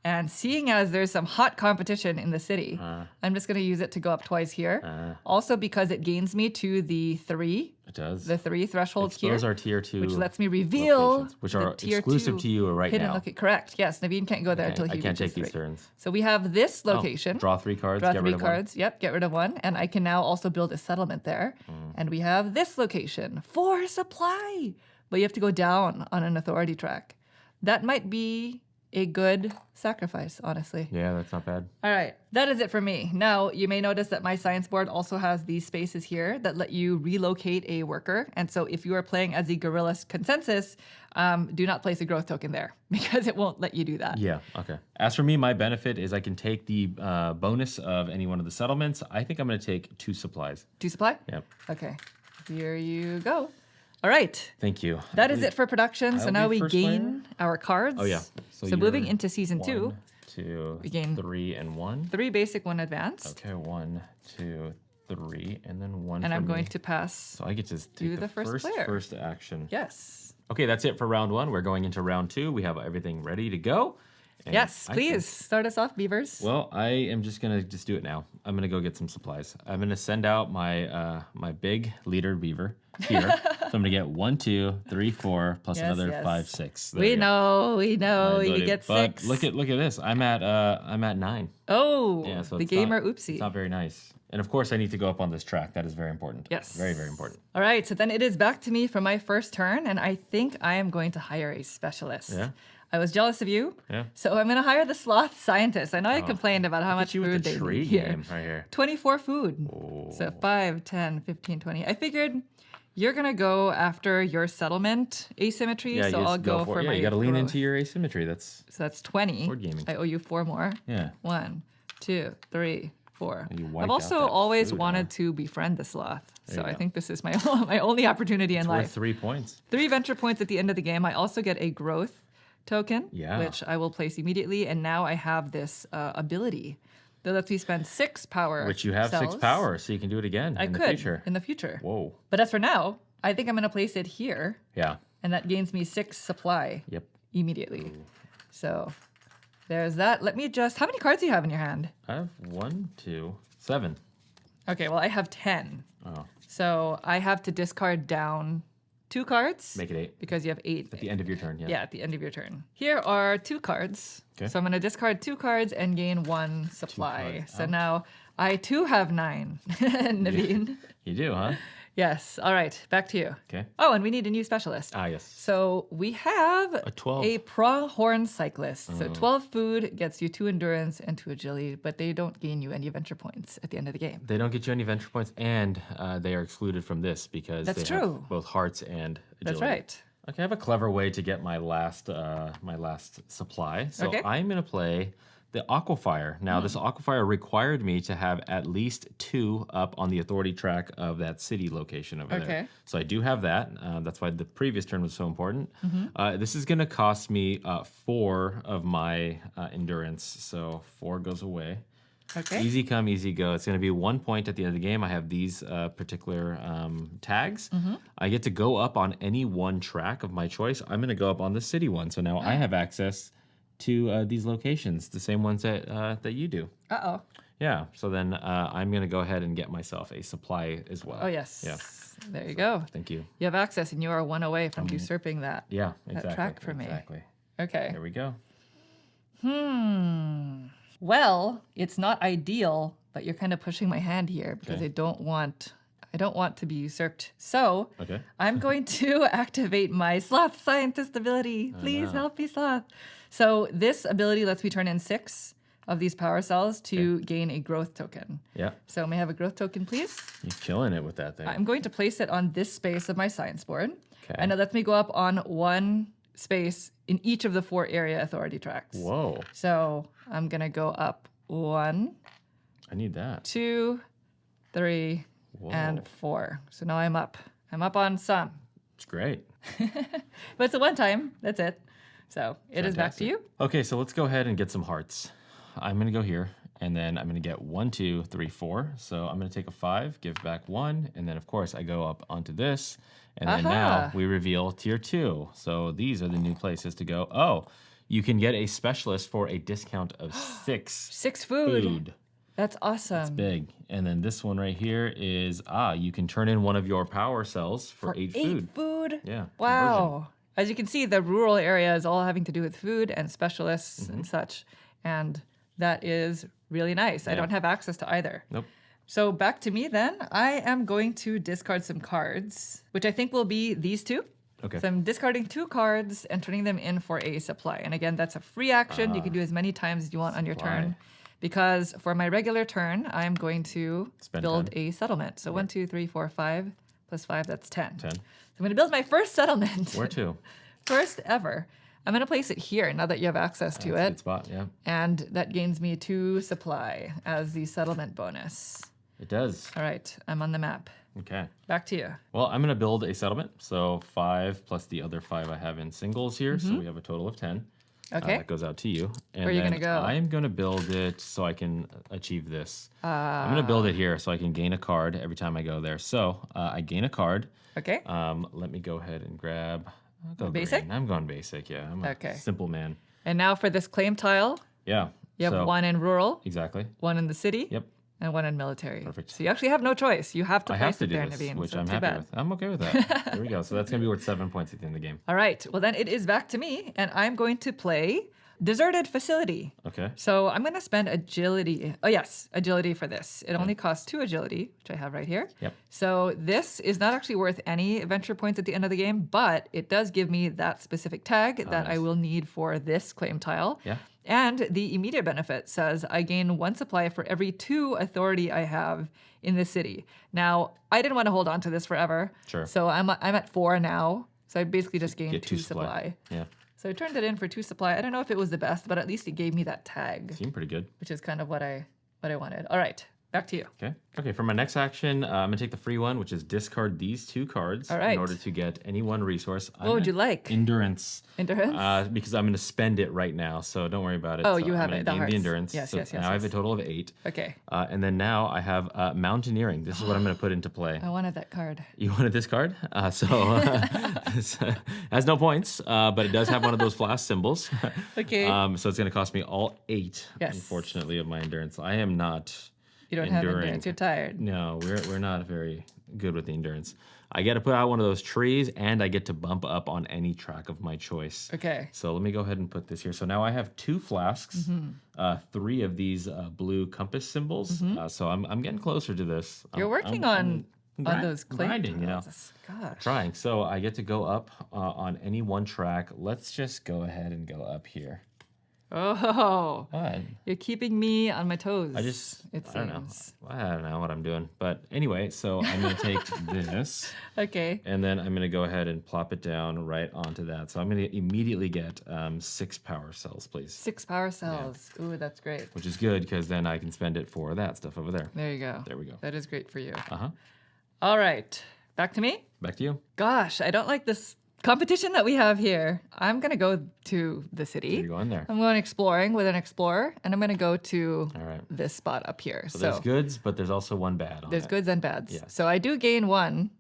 And seeing as there's some hot competition in the city, I'm just going to use it to go up twice here. Also because it gains me to the 3.
It does.
The 3 threshold here.
Those are tier 2
Which lets me reveal
locations, which
the
are
tier
exclusive
2
to you right
hidden
now.
Correct. Yes, Naveen can't go there
Okay,
until he
I can't
reaches
take these
3.
turns.
So we have this location.
Oh, draw 3 cards,
Draw
get
3
rid of
cards. Yep, get rid of 1. And I can now also build a settlement there. And we have this location for supply. But you have to go down on an authority track. That might be a good sacrifice, honestly.
Yeah, that's not bad.
All right, that is it for me. Now, you may notice that my science board also has these spaces here that let you relocate a worker. And so if you are playing as the Guerrilla Consensus, do not place a growth token there because it won't let you do that.
Yeah, okay. As for me, my benefit is I can take the bonus of any one of the settlements. I think I'm going to take 2 supplies.
2 supply?
Yep.
Okay, here you go. All right.
Thank you.
That is it for production. So
I'll
now
be
we
first
gain our cards.
Oh, yeah.
So
you're
moving into season 2,
1, 2,
we gain
3, and 1.
3 basic, 1 advanced.
Okay, 1, 2, 3, and then 1
And
for
I'm
me.
going to pass.
So I get to
do
take
the first player.
first action.
Yes.
Okay, that's it for round 1. We're going into round 2. We have everything ready to go. And
Yes,
I
please
think-
start us off, Beavers.
Well, I am just gonna do it now. I'm gonna go get some supplies. I'm gonna send out my my big leader beaver here. So I'm gonna get 1, 2, 3, 4 plus
Yes,
another
yes.
5, 6. There
we
you go.
know,
My
you
buddy.
get
But
6.
Look at this. I'm at 9.
Oh,
Yeah, so
the
it's
gamer
not,
oopsie.
It's not very nice. And of course, I need to go up on this track. That is very important.
Yes.
Very, very important.
All right, so then it is back to me for my first turn, and I think I am going to hire a specialist.
Yeah.
I was jealous of you,
Yeah.
so I'm going to hire the sloth scientist. I know I complained about how much
You
food
with
they
the tree
need here.
game right here.
24 food.
Oh.
So 5, 10, 15, 20. I figured you're going to go after your settlement asymmetry,
Yeah,
so
you
I'll
just
go for
yeah,
my
you got to lean
growth.
into your asymmetry. That's
So that's 20.
Board gaming.
I owe you 4 more.
yeah.
1, 2, 3, 4.
You wiped
I've
out
also
that
always
food,
wanted
huh?
to befriend the sloth. So
you
I
go.
think this is my my only opportunity in
Worth
life.
3 points.
3 venture points at the end of the game. I also get a growth token,
Yeah.
which I will place immediately. And now I have this ability that lets me spend 6 power.
Which you have 6
cells.
power, so you can do it again
I
in
could
the future.
in the future.
Whoa.
But as for now, I think I'm going to place it here,
Yeah.
and that gains me 6 supply
Yep.
immediately. So there's that. Let me just. How many cards do you have in your hand?
I have 1, 2, 7.
Okay, well I have 10.
Oh,
So I have to discard down 2 cards.
make it 8
because you have 8.
at the end of your turn. Yeah.
Yeah, at the end of your turn. Here are 2 cards.
Okay.
So I'm going to discard 2 cards and gain 1 supply.
cards
So
out.
now I too have 9. Naveen.
You do, huh?
Yes. All right. Back to you.
Okay.
Oh, and we need a new specialist.
Ah, yes.
So we have
A 12.
a pronghorn cyclist. So 12 food gets you 2 endurance and 2 agility, but they don't gain you any venture points at the end of the game.
They don't get you any venture points, and they are excluded from this because
That's
they
true.
have both hearts and agility.
That's right.
Okay, I have a clever way to get my last supply. So
Okay.
I'm going to play the Aquafire. Now, this Aquafire required me to have at least 2 up on the authority track of that city location over there.
Okay.
So I do have that. That's why the previous turn was so important. This is going to cost me 4 of my endurance. So 4 goes away.
Okay.
Easy come, easy go. It's going to be 1 point at the end of the game. I have these particular tags. I get to go up on any one track of my choice. I'm going to go up on the city one. So now I have access to these locations, the same ones that you do.
Uh-oh.
Yeah. So then I'm going to go ahead and get myself a supply as well.
Oh, yes.
Yeah.
There you go.
Thank you.
You have access, and you are 1 away from usurping that.
Yeah, exactly.
track for me.
Exactly.
Okay.
There we go.
Well, it's not ideal, but you're kind of pushing my hand here because
Okay.
I don't want to be usurped. So
Okay.
I'm going to activate my Sloth Scientist ability. Please help me, Sloth. So this ability lets me turn in 6 of these power cells to gain a growth token.
Yeah.
So may I have a growth token, please?
You're killing it with that thing.
I'm going to place it on this space of my science board.
Okay.
And it lets me go up on 1 space in each of the 4 area authority tracks.
Whoa.
So I'm going to go up 1,
I need that.
2, 3,
Whoa.
and 4. So now I'm up. I'm up on some.
It's great.
But it's a one time. That's it. So it is back to
Fantastic.
you.
Okay, so let's go ahead and get some hearts. I'm going to go here, and then I'm going to get 1, 2, 3, 4. So I'm going to take a 5, give back 1, and then, of course, I go up onto this. And then now we reveal tier 2. So these are the new places to go. Oh, you can get a specialist for a discount of 6
6 food.
food.
That's awesome.
Big. And then this one right here is, you can turn in one of your power cells for 8 food.
food.
Yeah.
Wow. As you can see, the rural area is all having to do with food and specialists and such. And that is really nice. I don't have access to either.
Nope.
So back to me then. I am going to discard some cards, which I think will be these 2.
Okay.
So I'm discarding 2 cards and turning them in for a supply. And again, that's a free action. You can do as many times as you want on your turn. Because for my regular turn, I'm going to build a settlement. So 1, 2, 3, 4, 5 plus 5, that's 10.
10.
So I'm going to build my first settlement.
Where to?
First ever. I'm going to place it here now that you have access to
That's a
it.
good spot, yeah.
And that gains me 2 supply as the settlement bonus.
It does.
All right, I'm on the map.
Okay.
Back to you.
Well, I'm going to build a settlement. So 5 plus the other 5 I have in singles here. So we have a total of 10.
Okay.
That goes out to you. And
Where are you
then
gonna go?
I'm going to build it so I can achieve this. I'm going to build it here so I can gain a card every time I go there. So I gain a card.
Okay.
Let me go ahead and grab. I'll go
Basic?
green. I'm going basic. Yeah. I'm a
Okay.
simple man.
And now for this claim tile,
Yeah.
you have
so,
1 in rural,
Exactly.
1 in the city,
Yep.
and 1 in military.
Perfect.
So you actually have no choice. You have to
I
place
have to
it
do
there,
this,
Naveen.
which
so
I'm
too
happy
bad.
with. I'm okay with that. There we go. So that's going to be worth 7 points at the end of the game.
All right. Well, then it is back to me, and I'm going to play Deserted Facility.
Okay.
So I'm going to spend agility. Oh, yes, agility for this. It only costs 2 agility, which I have right here.
Yep.
So this is not actually worth any adventure points at the end of the game, but it does give me that specific tag that I will need for this claim tile.
Yeah.
And the immediate benefit says I gain 1 supply for every 2 authority I have in the city. Now, I didn't want to hold on to this forever.
Sure.
So I'm at 4 now. So I basically just gained
Get
2
2
supply.
Yeah.
So I turned it in for 2 supply. I don't know if it was the best, but at least it gave me that tag,
Seemed pretty good.
which is kind of what I wanted. All right, back to you.
Okay. Okay. For my next action, I'm gonna take the free one, which is discard these 2 cards
All right.
in order to get any one resource.
What would you like?
Endurance.
Endurance?
Because I'm gonna spend it right now, so don't worry about it.
Oh,
so
you
I'm
have
gonna
it, the
gain
hearts.
the endurance.
Yes,
so
yes, yes,
Now I have a
yes.
total of 8.
Okay.
And then now I have mountaineering. This is what I'm gonna put into play.
I wanted that card.
You wanted this card? It has no points, but it does have one of those flash symbols.
Okay.
So it's going to cost me all 8,
Yes.
unfortunately, of my endurance. I am not
You don't have
enduring.
endurance. You're tired.
No, we're not very good with the endurance. I get to put out one of those trees, and I get to bump up on any track of my choice.
Okay.
So let me go ahead and put this here. So now I have 2 flasks, 3 of these blue compass symbols. So I'm getting closer to this.
You're working on on those clay
grinding,
tiles. Gosh.
trying. So I get to go up on any one track. Let's just go ahead and go up here.
Oh,
What?
you're keeping me on my toes.
I don't know.
seems.
I don't know what I'm doing. But anyway, so I'm going to take this.
Okay.
And then I'm going to go ahead and plop it down right onto that. So I'm going to immediately get 6 power cells, please.
6 power cells. Ooh, that's great.
Which is good because then I can spend it for that stuff over there.
There you go.
There we go.
That is great for you.
Uh-huh.
All right. Back to me.
Back to you.
Gosh, I don't like this competition that we have here. I'm going to go to the city.
You're going there.
I'm going exploring with an explorer, and I'm going to go to
All right.
this spot up here.
So there's goods, but there's also one bad on
there's
it.
goods and bads.
Yeah.
So I do gain 1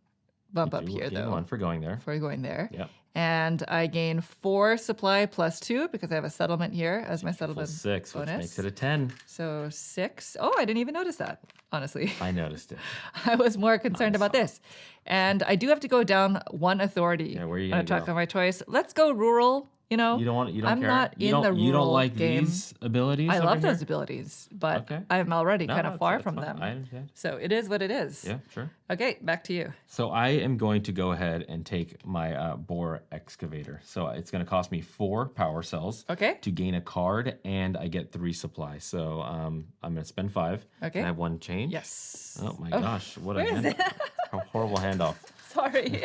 bump
You
up
do
here,
gain
though.
1 for going there.
For going there.
Yep.
And I gain 4 supply plus 2 because I have a settlement here as my
Full
settlement
6, which
bonus.
makes it a 10.
So 6. Oh, I didn't even notice that, honestly.
I noticed it.
I was more concerned about this. And I do have to go down 1 authority
Yeah, where are you
on a
gonna
track
go?
of my choice. Let's go rural. You know,
You don't
I'm
care?
not
you
in
don't,
the
You don't
rural
like
game.
these abilities
I
over
love
here?
those abilities, but
Okay.
I'm already
No,
kind of
that's-
far
that's
from
fine.
them.
I understand.
So it is what it is.
Yeah, sure.
Okay, back to you.
So I am going to go ahead and take my boar excavator. So it's going to cost me 4 power cells
Okay.
to gain a card, and I get 3 supply. So I'm going to spend 5.
Okay.
Can I have 1 change?
Yes.
Oh my gosh, what a
where is it?
horrible handoff.
Sorry.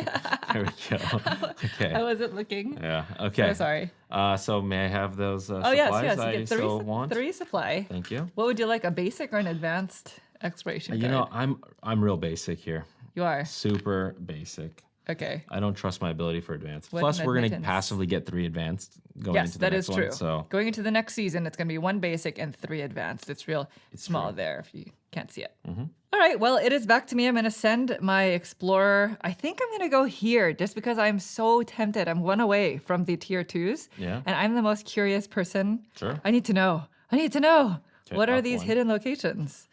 There we go. Okay.
I wasn't looking.
Yeah. Okay.
So sorry.
So may I have those
Oh,
supplies
yes. You
I
get
still want?
3 supply.
Thank you.
What would you like, a basic or an advanced exploration
You
card?
know, I'm real basic here.
You are.
Super basic.
Okay.
I don't trust my ability for advanced.
What
Plus,
an
we're going to
admittance.
passively get 3 advanced going
Yes,
into the
that
next
is true.
one. So
Going into the next season, it's going to be 1 basic and 3 advanced. It's real small
true.
there if you can't see it.
Mm-hmm.
All right, well, it is back to me. I'm going to send my explorer. I think I'm going to go here just because I'm so tempted. I'm 1 away from the tier 2s.
Yeah.
And I'm the most curious person.
Sure.
I need to know.
Okay,
What are
up
these
1.
hidden locations?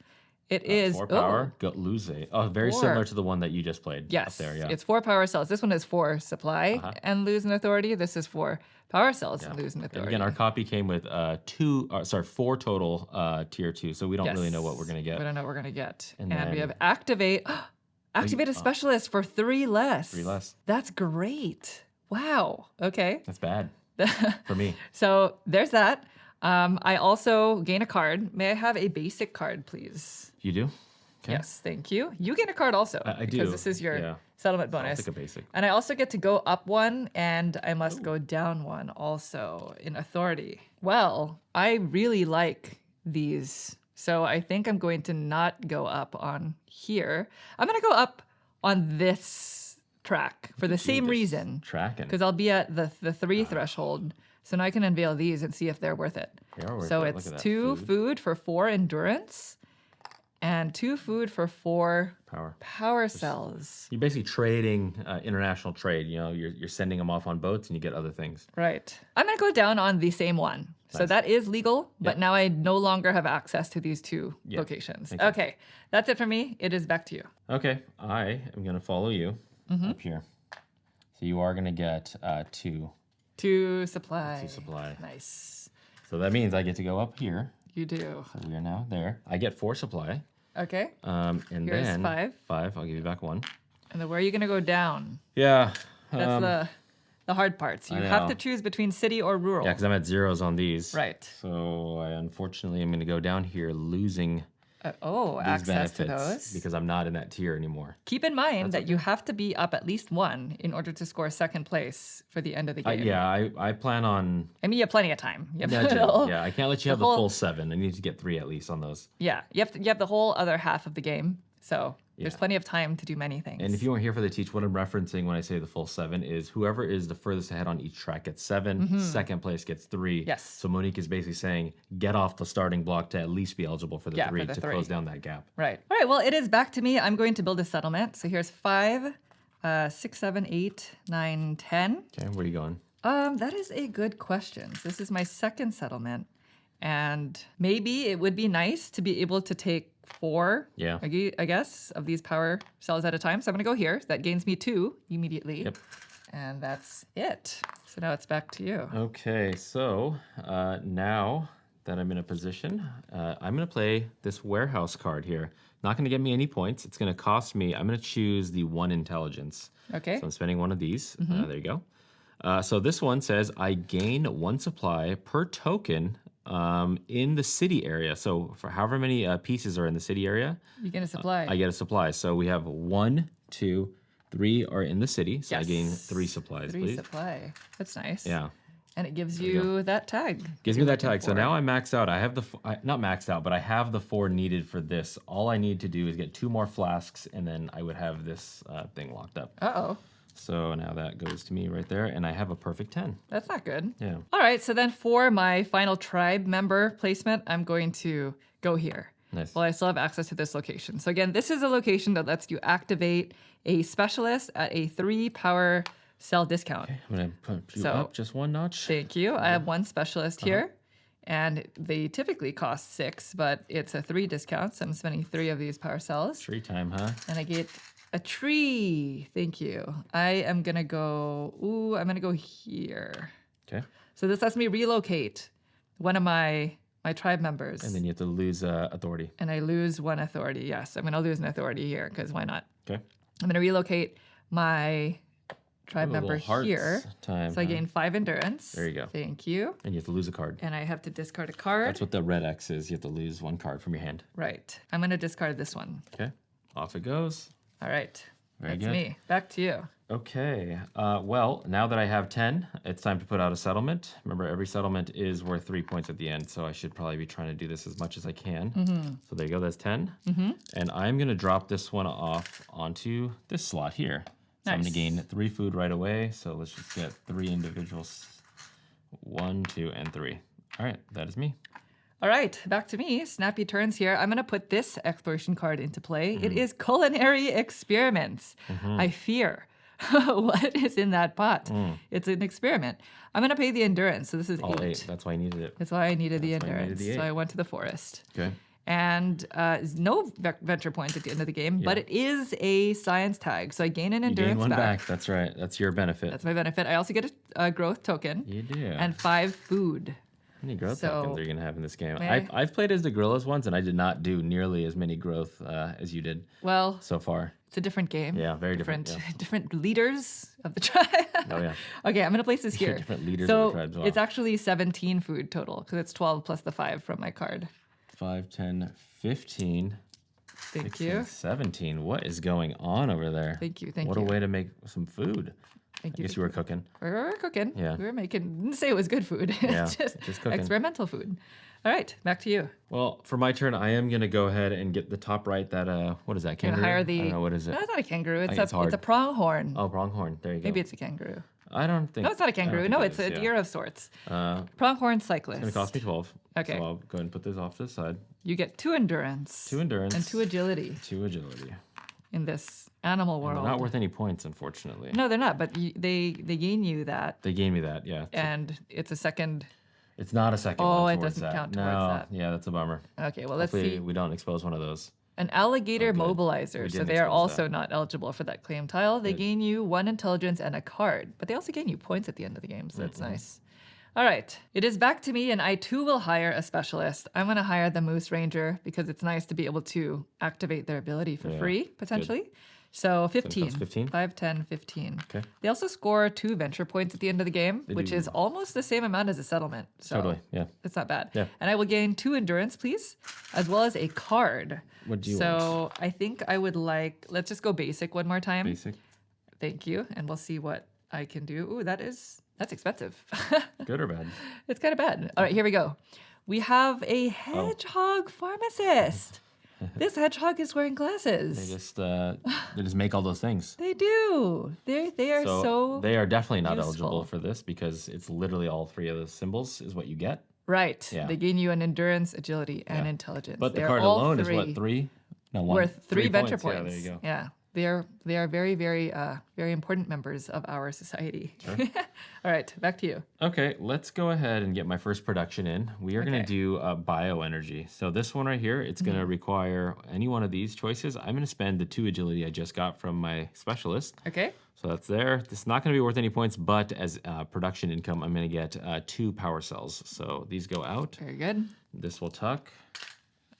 It is
4 power. Go lose a. Oh, very
4.
similar to the one that you just played.
Yes,
Up there, yeah.
it's 4 power cells. This one is 4 supply and lose an authority. This is 4 power cells and lose an
And
authority.
again, our copy came with 4 total tier 2, so we don't really know what we're going to
We
get.
don't know what we're going to get.
And
And we
then-
have activate. Activate a specialist for 3 less.
3 less.
That's great. Wow. Okay.
That's bad for me.
So there's that. I also gain a card. May I have a basic card, please?
You do? Okay.
Yes, thank you. You gain a card also.
I
because
do,
this is your
yeah.
settlement
I'll
bonus.
take a basic.
And I also get to go up 1, and I must go down 1 also in authority. Well, I really like these. So I think I'm going to not go up on here. I'm going to go up on this track for the same
just
reason.
Tracking.
Because I'll be at the 3 threshold. So now I can unveil these and see if they're worth it.
They are worth
So
it. Look
it's
at that
2
food.
food for 4 endurance and 2 food for 4
Power.
power cells.
You're basically trading international trade. You know, you're sending them off on boats and you get other things.
Right. I'm going to go down on the same one. So
Nice.
that is legal, but now I no longer have access to these 2
Yeah.
locations.
Makes sense.
Okay. That's it for me. It is back to you.
Okay, I am going to follow you up here. So you are going to get 2
2 supply.
2 supply.
Nice.
So that means I get to go up here.
You do.
So we are now there. I get 4 supply.
Okay.
And
Here's
then
5.
5. I'll give you back 1.
And then where are you going to go down?
Yeah.
That's the hard part. So you
I
have
know.
to choose between city or rural.
Yeah, because I'm at 0s on these.
Right.
So I unfortunately am going to go down here losing these
access to
benefits
those.
because I'm not in that tier anymore.
Keep in mind that you have to be up at least 1 in order to score 2nd place for the end of the game.
I plan on
I mean, you have plenty of time. You have
nudging.
little-
Yeah, I can't let you have the
whole-
full 7. I need to get 3 at least on those.
Yeah, you have the whole other half of the game, so there's plenty of time to do many things.
And if you weren't here for the teach, what I'm referencing when I say the full 7 is whoever is the furthest ahead on each track gets 7, second place gets 3.
Yes.
So Monique is basically saying get off the starting block to at least be eligible for the
Yeah, for
3
the
to
3.
close down that gap.
Right. All right. Well, it is back to me. I'm going to build a settlement. So here's 5, 6, 7, 8, 9, 10.
Okay, where are you going?
That is a good question. So this is my 2nd settlement, and maybe it would be nice to be able to take 4,
Yeah.
I guess, of these power cells at a time. So I'm going to go here. That gains me 2 immediately.
Yep.
And that's it. So now it's back to you.
Okay, so now that I'm in a position, I'm going to play this warehouse card here. Not going to get me any points. It's going to cost me, I'm going to choose the 1 intelligence.
Okay.
So I'm spending one of these. There you go. So this one says I gain 1 supply per token in the city area. So for however many pieces are in the city area,
You get a supply.
I get a supply. So we have 1, 2, 3 are in the city. So I gain 3 supplies,
3
please.
supply. That's nice.
Yeah.
And it gives you that tag.
Gives me that tag. So now I'm maxed out. I have not maxed out, but I have the 4 needed for this. All I need to do is get 2 more flasks, and then I would have this thing locked up.
Uh-oh.
So now that goes to me right there, and I have a perfect 10.
That's not good.
Yeah.
All right, so then for my final tribe member placement, I'm going to go here.
Nice.
Well, I still have access to this location. So again, this is a location that lets you activate a specialist at a 3 power cell discount.
I'm going to put you
So-
up just 1 notch.
Thank you. I have 1 specialist here, and they typically cost 6, but it's a 3 discount, so I'm spending 3 of these power cells.
Tree time, huh?
And I get a tree. Thank you. I am going to go, I'm going to go here.
Okay.
So this lets me relocate one of my tribe members.
And then you have to lose authority.
And I lose 1 authority. Yes, I'm going to lose an authority here because why not?
Okay.
I'm going to relocate my tribe
Ooh,
member
little hearts
here.
time,
So I
huh?
gain 5 endurance.
There you go.
Thank you.
And you have to lose a card.
And I have to discard a card.
That's what the red X is. You have to lose 1 card from your hand.
Right. I'm going to discard this one.
Okay. Off it goes.
All right.
Very
That's
good.
me. Back to you.
Okay. Well, now that I have 10, it's time to put out a settlement. Remember, every settlement is worth 3 points at the end, so I should probably be trying to do this as much as I can. So there you go. That's 10. And I'm going to drop this one off onto this slot here. So I'm going to
Nice.
gain 3 food right away. So let's just get 3 individuals. 1, 2, and 3. All right. That is me.
All right, back to me. Snappy turns here. I'm going to put this exploration card into play.
Mm-hmm.
It is culinary experiments. I fear what is in that pot. It's an experiment. I'm going to pay the endurance. So this is
All
8.
8. That's why I needed it.
That's why I needed the
That's why I needed
endurance.
the
So
8.
I went to the forest.
Okay.
And no venture points at the end of the game, but
Yeah.
it is a science tag. So I gain an
You
endurance
gain 1
back.
back. That's right. That's your benefit.
That's my benefit. I also get a growth token
You do.
and 5 food.
How many growth
So-
tokens are you going to have in this game?
May I-
I've played as the gorillas once, and I did not do nearly as many growth as you did
Well,
so far.
it's a different game.
Yeah, very different,
Different leaders of the tribe.
Oh, yeah.
Okay, I'm going to place this here.
Different leaders
so
of the tribes. Wow.
it's actually 17 food total because it's 12 plus the 5 from my card.
5, 10, 15,
Thank
16,
you.
17. What is going on over there?
Thank you. Thank
What
you.
a way to make some food.
Thank
I
you.
guess you were cooking.
We were cooking.
Yeah.
We were making, didn't say it was good food.
Yeah,
It's just
cooking.
experimental food. All right, back to you.
Well, for my turn, I am going to go ahead and get the top right. That what is that?
You're
Kangaroo?
gonna hire
I
the.
don't know, what is it?
No, it's not a kangaroo. It's
think it's hard.
a pronghorn.
Oh, pronghorn. There you go.
Maybe it's a kangaroo.
I don't think.
No, it's not a
I don't
kangaroo.
think
No,
it
it's
is,
a
yeah.
deer of sorts.
Uh,
Pronghorn cyclist.
It's going to cost me 12.
Okay.
So I'll go ahead and put this off to the side.
You get 2 endurance.
2 endurance.
And 2 agility
2 agility.
in this animal
And
world.
they're not worth any points, unfortunately.
No, they're not. But they gain you that,
They gave me that, yeah.
and it's a second.
It's not a second
Oh,
one
it
towards
doesn't
that.
count
no,
towards that.
yeah, that's a bummer.
Okay, well let's
Hopefully
see.
we don't expose one of those.
An alligator
Oh, good.
mobilizer.
We
So
didn't
they are
expose
also
that.
not eligible for that claim tile. They
Good.
gain you 1 intelligence and a card, but they also gain you points at the end of the game. So that's
Mm-hmm.
nice. All right, it is back to me, and I too will hire a specialist. I'm going to hire the Moose Ranger because it's nice to be able to activate their ability for
Yeah,
free, potentially. So 15.
costs 15?
5, 10, 15.
Okay.
They also score 2 venture points at the end of the game,
They
which
do.
is almost the same amount as a settlement. So
Totally, yeah.
it's not bad.
Yeah.
And I will gain 2 endurance, please, as well as a card.
What do you
so
want?
I think I would like, let's just go basic one more time.
Basic.
Thank you. And we'll see what I can do. Ooh, that's expensive.
Good or bad?
It's kind of bad. All right, here we go. We have a
Oh.
hedgehog pharmacist. This hedgehog is wearing glasses.
They just make all those things.
They do. They are so
they are definitely not
useful.
eligible for this because it's literally all 3 of the symbols is what you get.
right.
Yeah.
They gain you an endurance, agility, and
Yeah.
intelligence.
But the
They're
card
all
alone is
3
what 3? No, 1.
worth 3 venture
points.
points.
Yeah, there you go.
Yeah. They are very, very, very important members of our society.
Sure.
All right, back to you.
Okay, let's go ahead and get my first production in. We are going
Okay.
to do bioenergy. So this one right here, it's going to require any one of these choices. I'm going to spend the 2 agility I just got from my specialist.
Okay.
So that's there. This is not going to be worth any points, but as production income, I'm going to get 2 power cells. So these go out.
Very good.
This will tuck.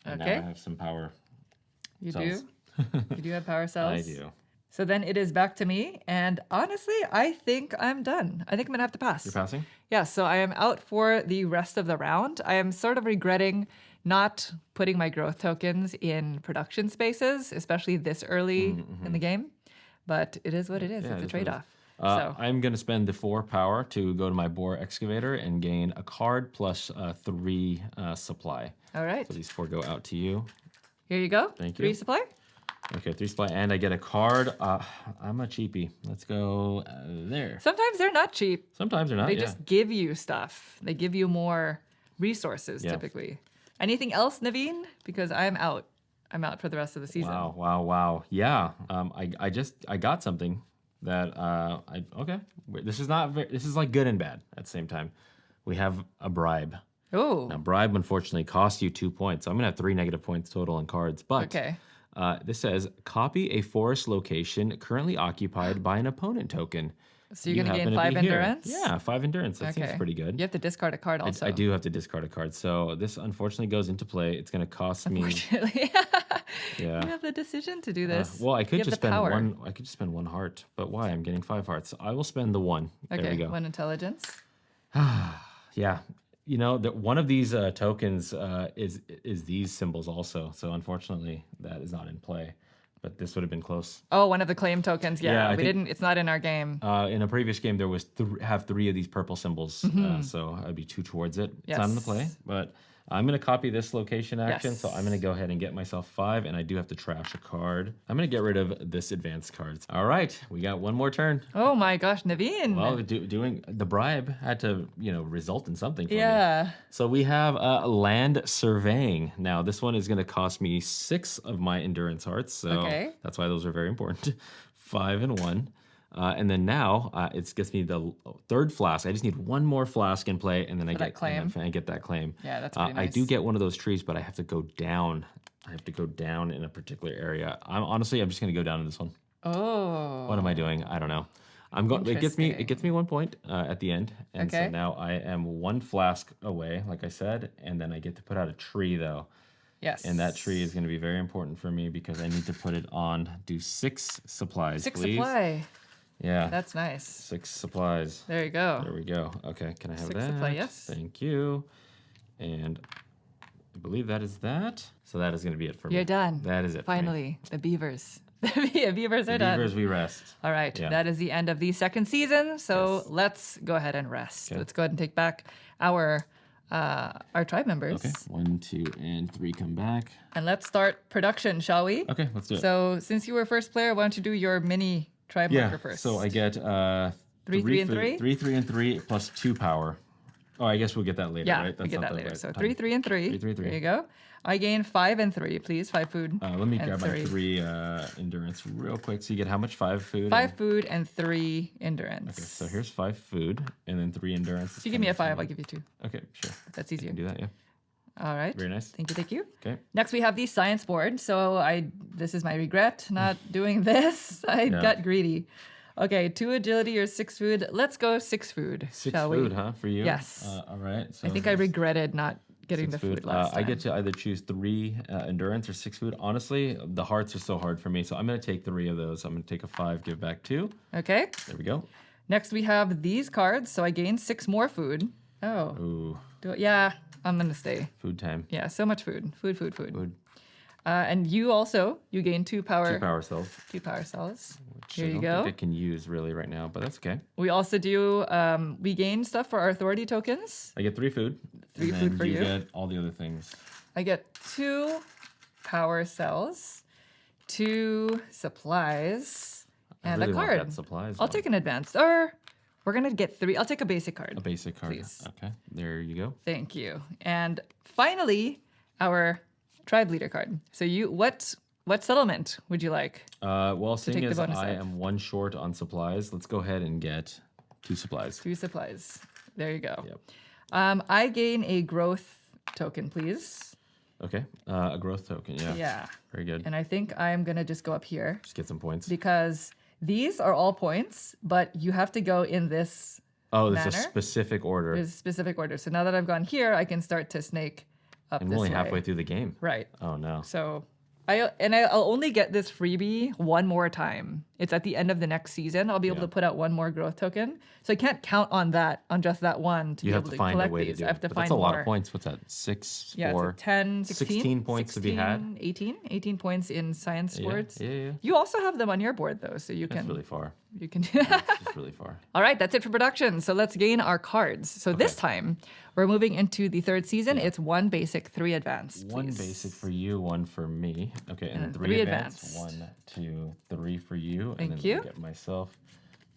And
Okay.
now I have some power
You
cells.
do? You do have power cells?
I do.
So then it is back to me. And honestly, I think I'm done. I think I'm going to have to pass.
You're passing?
Yeah, so I am out for the rest of the round. I am sort of regretting not putting my growth tokens in production spaces, especially this early in the game. But it is what it is.
Yeah,
It's a
it is what it is.
trade-off.
I'm going to spend the 4 power to go to my boar excavator and gain a card plus 3 supply.
All right.
So these 4 go out to you.
Here you go.
Thank
3
you.
supply.
Okay, 3 supply, and I get a card. I'm a cheapie. Let's go there.
Sometimes they're not cheap.
Sometimes they're not.
They
yeah.
just give you stuff. They give you more resources
Yeah.
typically. Anything else, Naveen? Because I'm out. I'm out for the rest of the season.
Wow. Yeah. I got something that okay. This is like good and bad at the same time. We have a bribe.
Oh.
Now, bribe unfortunately costs you 2 points. So I'm gonna have 3 negative points total on cards. But
Okay.
this says copy a forest location currently occupied by an opponent token.
So you're going to
happen
gain 5
be here.
endurance?
Yeah, 5 endurance. That seems pretty good.
You have to discard a card also.
I do have to discard a card. So this unfortunately goes into play. It's going to cost me.
Unfortunately.
Yeah.
You have the decision to do this.
Well, I could
You have
just
the
spend
power.
one. I could just spend 1 heart. But why? I'm getting 5 hearts. I will spend the 1.
Okay,
There we go.
1 intelligence.
Yeah. You know, one of these tokens is these symbols also. So unfortunately, that is not in play. But this would have been close.
Oh, one of the claim tokens. Yeah,
I
we
think-
didn't. It's not in our game.
In a previous game, there was have 3 of these purple symbols, so I'd be 2 towards it. It's not in the play,
Yes.
but I'm going to copy this location action, so
Yes.
I'm going to go ahead and get myself 5, and I do have to trash a card. I'm going to get rid of this advanced cards. All right, we got 1 more turn.
Oh my gosh, Naveen.
Well, doing the bribe had to, result in something for me.
yeah.
So we have land surveying. Now, this one is going to cost me 6 of my endurance hearts, so
Okay.
that's why those are very important. 5 and 1. And then now it gets me the 3rd flask. I just need 1 more flask in play, and then I
that claim?
get that claim.
Yeah, that's pretty
I
nice.
do get one of those trees, but I have to go down. I have to go down in a particular area. I'm just going to go down in this one.
Oh.
What am I doing? I don't know. I'm going. It gets me 1 point at the end, and
Okay.
so now I am 1 flask away, like I said, and then I get to put out a tree though,
Yes.
and that tree is going to be very important for me because I need to put it on. Do 6 supplies,
6
please.
supply.
Yeah,
That's nice.
6 supplies.
There you go.
There we go. Okay, can I have
6
that?
supply, yes.
Thank you. And I believe that is that. So that is going to be it for me.
You're done.
That is it. for me.
Finally, the beavers. The beavers are done.
Beavers, we rest.
All right,
Yeah.
that is the end of the second season. So
Yes.
let's go ahead and rest.
Okay.
Let's go ahead and take back our tribe members.
Okay, 1, 2, and 3 come back.
And let's start production, shall we?
Okay, let's do it.
So since you were first player, why don't you do your mini tribe marker first?
So I get
3, 3, and 3?
3, 3, and 3 plus 2 power. Oh, I guess we'll get that later,
Yeah,
right?
we get
not
that
the
later.
right
So
time.
3, 3, and 3.
3, 3, 3.
There you go. I gain 5 and 3, please. 5 food.
Let me
and
grab my 3 endurance real quick. So you get how much? 5 food?
5 food and 3 endurance.
Okay, so here's 5 food and then 3 endurance.
If you give me a 5, I'll give you 2.
Okay, sure.
That's
I
easier.
can do that, yeah.
All right.
Very nice.
Thank you, thank you.
Okay.
Next, we have the science board. So this is my regret not doing this. I got greedy. Okay, 2 agility or 6 food. Let's go 6 food.
6
shall
food,
we?
huh, for you?
Yes.
All right. So
I think I regretted not getting
6
the food last
I
time.
get to either choose 3 endurance or 6 food. Honestly, the hearts are so hard for me, so I'm going to take 3 of those. I'm going to take a 5, give back 2.
Okay.
There we go.
Next, we have these cards. So I gain 6 more food. Oh.
Ooh,
Yeah, I'm going to stay.
food time.
Yeah, so much food. Food.
Food.
And you gain 2 power.
2 power cells.
2 power cells.
Which
Here
I
you
don't
go.
think I can use really right now, but that's okay.
We also do, we gain stuff for our authority tokens.
I get 3 food.
3
and
food
then
for you.
Get all the other things.
I get 2 power cells, 2 supplies,
I
and
really
a
want
card.
that supplies.
I'll
one.
take an advanced, or we're gonna get 3. I'll take a basic card.
a basic card.
please.
Okay, there you go.
Thank you. And finally, our tribe leader card. So what settlement would you like?
Well,
take
seeing
the
as
bonus
I
out.
am 1 short on supplies, let's go ahead and get 2 supplies.
2 supplies. There you go.
Yep.
I gain a growth token, please.
Okay, a growth token. Yeah.
Yeah.
Very good.
And I think I'm gonna just go up here
Just get some points.
because these are all points, but you have to go in this
Oh, there's a
manner.
specific order.
There's a specific order. So now that I've gone here, I can start to snake up
And
this
we're only
way.
halfway through the game.
Right.
Oh, no.
So I'll only get this freebie one more time. It's at the end of the next season. I'll be able
Yeah.
to put out one more growth token. So I can't count on just that one to
You
be
have
able
to
to
find a
collect
way to
these.
do
I have
it.
to
But
find
that's a lot
more.
of points. What's that? 6,
Yeah,
4,
it's a 10,
16 points to be had.
18 points in science sports.
Yeah.
You also have them on your board though, so you
That's
can
really far.
you can
It's really far.
All right, that's it for production. So let's gain our cards. So this time we're moving into the third season. It's 1 basic, 3 advanced.
One
please.
basic for you, 1 for me. Okay, and
then
3
3
advanced.
advanced.
1, 2, 3 for you.
Thank
and then
you.
I get myself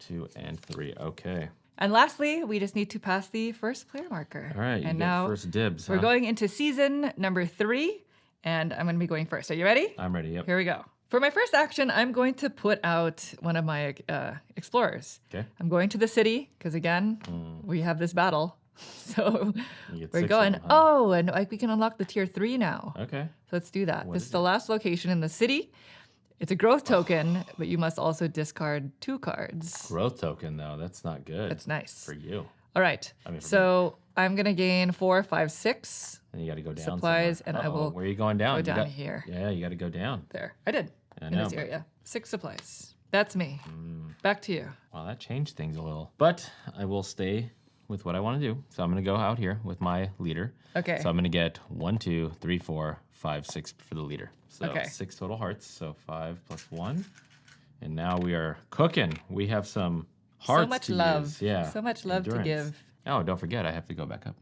2 and 3. Okay.
And lastly, we just need to pass the first player marker.
All right, you
and
get
now
first dibs.
we're
huh?
going into season number 3, and I'm going to be going first. Are you ready?
I'm ready. Yep.
Here we go. For my first action, I'm going to put out one of my explorers.
Okay.
I'm going to the city because again, we have this battle. So
You get
we're
6 of
going.
them, huh?
Oh, and we can unlock the tier 3 now.
Okay.
So let's do that.
What
This
is
is the last location in the city. It's a growth token, but you must also discard 2 cards.
Growth token, though. That's not good.
That's nice.
For you.
All right.
I mean, for
So I'm going to gain 4, 5, 6.
And you got to go down.
Supplies,
somewhere.
and I will
Where are you going down?
go
You
down
got-
here.
Yeah, you got to go down.
There. I did.
I
In
know,
this
but-
area. 6 supplies. That's me. Back to you.
Wow, that changed things a little. But I will stay with what I want to do. So I'm going to go out here with my leader.
Okay.
So I'm going to get 1, 2, 3, 4, 5, 6 for the leader. So
Okay.
6 total hearts. So 5 plus 1. And now we are cooking. We have some hearts
So much
to
love.
use. Yeah.
So much love to
Endurance.
give.
Oh, don't forget, I have to go back up.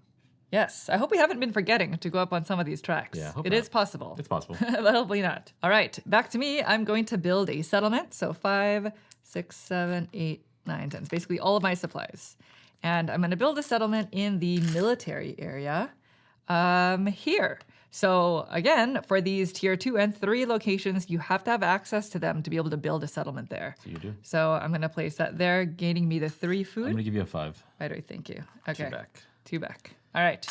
Yes. I hope we haven't been forgetting to go up on some of these tracks.
Yeah, hope
It
not.
is possible.
It's possible.
But hopefully not. All right, back to me. I'm going to build a settlement. So 5, 6, 7, 8, 9, 10. It's basically all of my supplies. And I'm going to build a settlement in the military area here. So again, for these tier 2 and 3 locations, you have to have access to them to be able to build a settlement there.
So you do.
So I'm going to place that there, gaining me the 3
I'm
food.
going to give you a 5.
Right, right, thank you. Okay.
2 back.
2 back. All right,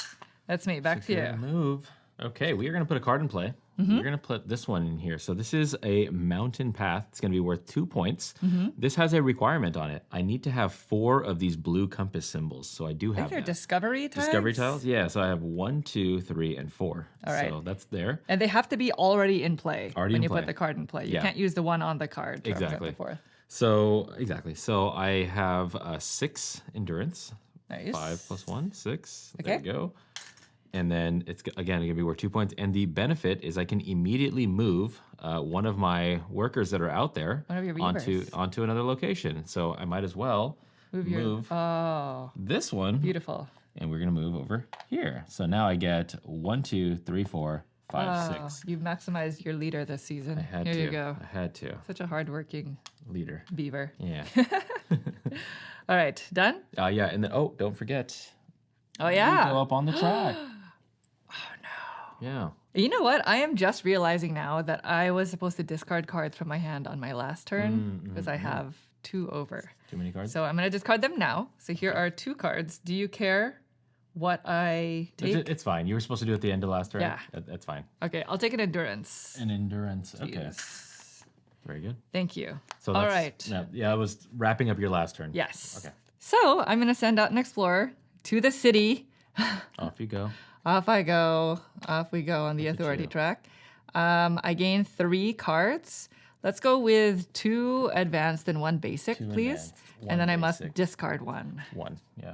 that's me. Back to
Good
you.
move. Okay, we are going to put a card in play. We're going to put this one in here. So this is a mountain path. It's going to be worth 2 points. This has a requirement on it. I need to have 4 of these blue compass symbols. So I do
I think
have
they're
that.
discovery tags.
Discovery tiles? Yeah, so I have 1, 2, 3, and 4.
All right.
So that's there.
And they have to be already in play
Already
when
in
you
play.
put the card in play. You
Yeah.
can't use the one on the card. To represent
Exactly.
the 4th.
So, exactly. So I have 6 endurance.
Nice.
5 plus 1, 6.
Okay.
There you go. And then it's, again, going to be worth 2 points. And the benefit is I can immediately move one of my workers that are out there
One of your
onto
beavers.
another location. So I might as well move
Oh,
this one.
beautiful.
And we're going to move over here. So now I get 1, 2, 3, 4, 5,
Oh,
6.
you've maximized your leader this season.
I had
Here
to.
you go.
I had to.
Such a hardworking
Leader.
beaver.
Yeah.
All right, done?
Yeah. And then, don't forget.
Oh,
You
yeah.
go up on the track. Yeah.
You know what? I am just realizing now that I was supposed to discard cards from my hand on my last turn because I have 2 over.
Too many cards?
So I'm going to discard them now. So here are 2 cards. Do you care what I take?
It's fine. You were supposed to do it at the end of last turn.
Yeah.
That's fine.
Okay, I'll take an endurance.
An endurance. Okay.
Yes.
Very good.
Thank you.
So
All
that's,
right.
Yeah, I was wrapping up your last turn.
Yes.
Okay.
So I'm going to send out an explorer to the city.
Off you go.
Off I go. Off we go on the authority
you.
track. I gain 3 cards. Let's go with 2 advanced and 1 basic,
2
please.
advanced,
And
1
then I must
basic.
discard 1.
1. Yeah.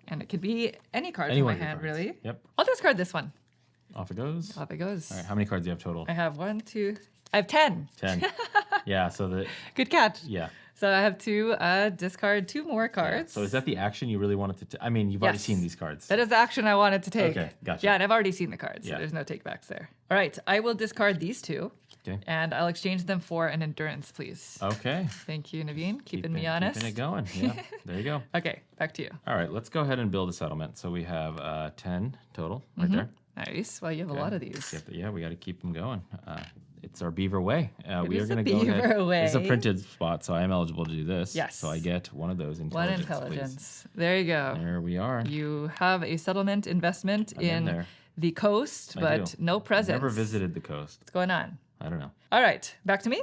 And it could be any card
Any
from
one
my
of your
hand,
cards.
really.
Yep.
I'll discard this one.
Off it goes.
Off it goes.
All right. How many cards do you have total?
I have 1, 2. I have 10.
10. Yeah. So the
Good catch.
yeah.
So I have to discard 2 more
Yeah.
cards.
So is that the action you really wanted to? I mean, you've already
Yes.
seen these cards.
That is the action I wanted to take.
Okay, gotcha.
Yeah, and I've already seen the cards, so
Yeah.
there's no takebacks there. All right, I will discard these 2,
Okay.
and I'll exchange them for an endurance, please.
Okay.
Thank you, Naveen, keeping me honest.
Keeping it going. Yeah. There you go.
Okay, back to you.
All right. Let's go ahead and build a settlement. So we have 10 total right there.
Nice. Well, you have a lot of these.
Yeah, we got to keep them going. It's our beaver way. We
is
are
the
going to go ahead.
beaver
It's a
way.
printed spot, so I am eligible to do this.
Yes.
So I get one of those
One
intelligence.
intelligence. There you go.
Please. There we are.
You have a settlement investment
I'm in
in
there.
the coast,
I
but
do.
no presence.
Never visited the coast.
What's going on?
I don't know.
All right, back to me.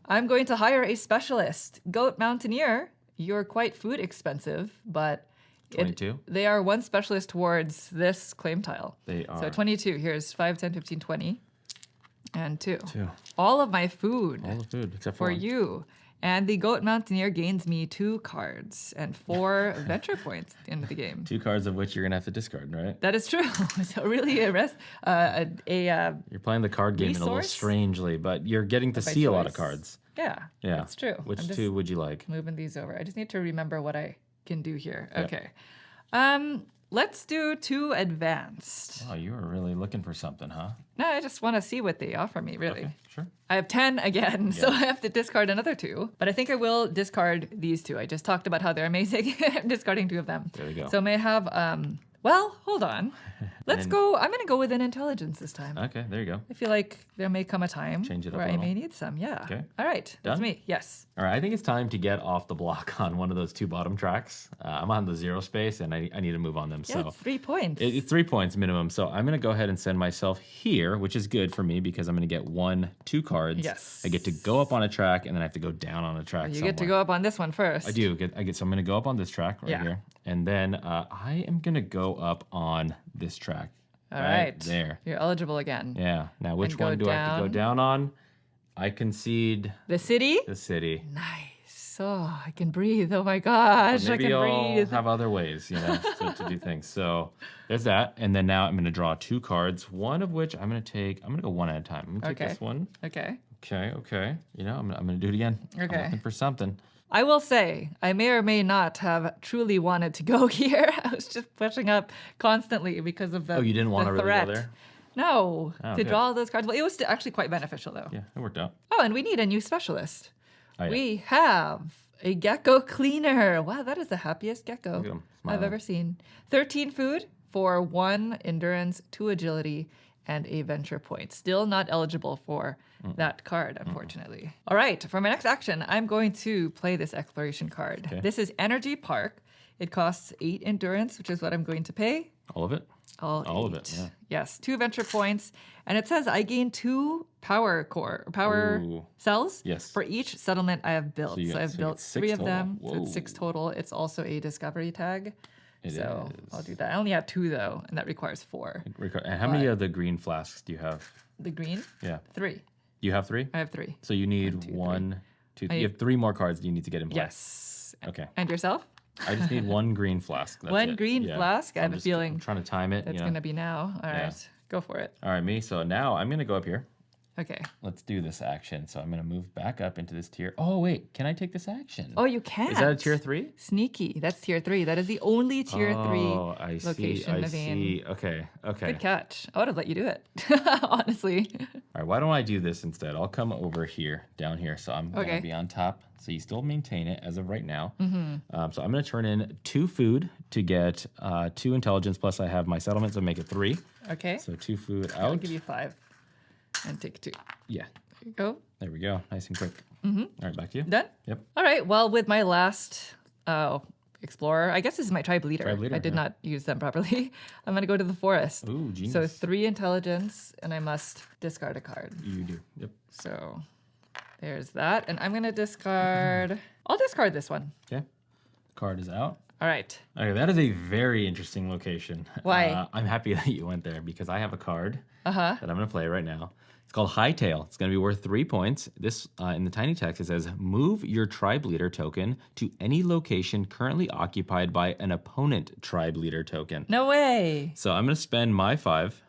I'm going to hire a specialist. Goat Mountaineer, you're quite food expensive, but
22?
They are one specialist towards this claim tile.
They are.
So 22. Here's 5, 10, 15, 20. And 2.
2.
All of my food
All the food, except
for
one.
you. And the Goat Mountaineer gains me 2 cards and 4 venture points at the end of the game.
2 cards of which you're going to have to discard, right?
That is true. So really you're
playing the card game in a little
resource?
strangely, but you're getting to
By
see a lot of
choice.
cards.
Yeah,
Yeah.
that's true.
Which
I'm just
2 would you like?
moving these over. I just need to remember what I can do here.
Yeah.
Okay. Let's do 2 advanced.
Oh, you were really looking for something, huh?
No, I just want to see what they offer me, really.
Okay, sure.
I have 10 again, so
Yeah.
I have to discard another 2. But I think I will discard these 2. I just talked about how they're amazing. I'm discarding 2 of them.
There we go.
So I may have, well, hold on. Let's go. I'm going to go with an intelligence this time.
Okay, there you go.
I feel like there may come a time
Change it up
where
a
I may
little.
need some. Yeah.
Okay.
All right. That's
Done?
me. Yes.
All right, I think it's time to get off the block on one of those 2 bottom tracks. I'm on the 0 space, and I need to move on them.
Yeah,
So
it's 3 points.
it's 3 points minimum. So I'm going to go ahead and send myself here, which is good for me because I'm going to get 2 cards.
Yes.
I get to go up on a track, and then I have to go down on a track
You get to
somewhere.
go up on this one first.
I do. So I'm going to go up on this track right
Yeah.
here. And then I am going to go up on this track.
All right.
There.
You're eligible again.
Yeah. Now, which
And go
one do I have to go
down.
down on? I concede
The city?
the city.
Nice. Oh, I can breathe. Oh my gosh. I
Maybe
can
I'll
breathe.
have other ways, to do things. So there's that. And then now I'm going to draw 2 cards, one of which I'm going to go one at a time. I'm going to take
Okay.
this one.
Okay.
Okay. I'm going to do it again.
Okay.
I'm looking for something.
I will say, I may or may not have truly wanted to go here. I was just pushing up constantly because of the
Oh, you didn't want
the
to really
threat.
go there?
No,
Oh,
to
good.
draw all those cards. Well, it was actually quite beneficial, though.
Yeah, it worked out.
Oh, and we need a new specialist.
Oh, yeah.
We have a gecko cleaner. Wow, that is the happiest gecko
Look at him,
I've
smiling.
ever seen. 13 food for 1 endurance, 2 agility, and a venture point. Still not eligible for that card, unfortunately. All right, for my next action, I'm going to play this exploration card.
Okay.
This is Energy Park. It costs 8 endurance, which is what I'm going to pay.
All of it?
All
All of
8.
it, yeah.
Yes, 2 venture points. And it says I gain 2 power
Ooh.
cells
Yes.
for each settlement I have built.
So you
So,
get-
I've
so you
built
get 6
3 of
total.
them. So it's 6
Whoa.
total. It's also a discovery tag.
It
so
is.
I'll do that. I only have 2 though, and that requires 4.
And how many of the green flasks do you have?
The green?
Yeah.
3.
You have 3?
I have 3.
So you need
1, 2, 3.
1, 2,
I
you
need-
have 3 more cards that you need to get in play.
Yes.
Okay.
And yourself?
I just need 1 green flask. That's
1
it.
green
Yeah.
flask? I have a feeling
I'm trying to time it.
That's going to be now. All right. Go for it.
All right, me. So now I'm going to go up here.
Okay.
Let's do this action. So I'm going to move back up into this tier. Oh, wait. Can I take this action?
Oh, you can.
Is that a tier 3?
Sneaky. That's tier 3. That is the only tier 3
Oh, I see.
location,
I
Naveen.
see. Okay.
Good catch. I would have let you do it, honestly.
All right, why don't I do this instead? I'll come over here, down here. So I'm going
Okay.
to be on top. So you still maintain it as of right now. So I'm going to turn in 2 food to get 2 intelligence, plus I have my settlement, so make it 3.
Okay.
So 2 food
I'll
out.
give you 5 and take 2.
Yeah,
There you go.
there we go. Nice and quick. All right, back to you.
Done?
Yep.
All right. Well, with my last explorer, I guess this is my tribe leader.
Tribe leader,
I did
yeah.
not use them properly. I'm going to go to the forest.
Ooh, genius.
So 3 intelligence, and I must discard a card.
You do. Yep.
So there's that. And I'm going to discard. I'll discard this one.
Okay. Card is out.
All right.
Okay, that is a very interesting location.
Why?
I'm happy that you went there because I have a card
Uh-huh.
that I'm going to play right now. It's called Hightail. It's going to be worth 3 points. This in the tiny text it says, "Move your tribe leader token to any location currently occupied by an opponent tribe leader token."
No way.
So I'm going to spend my 5.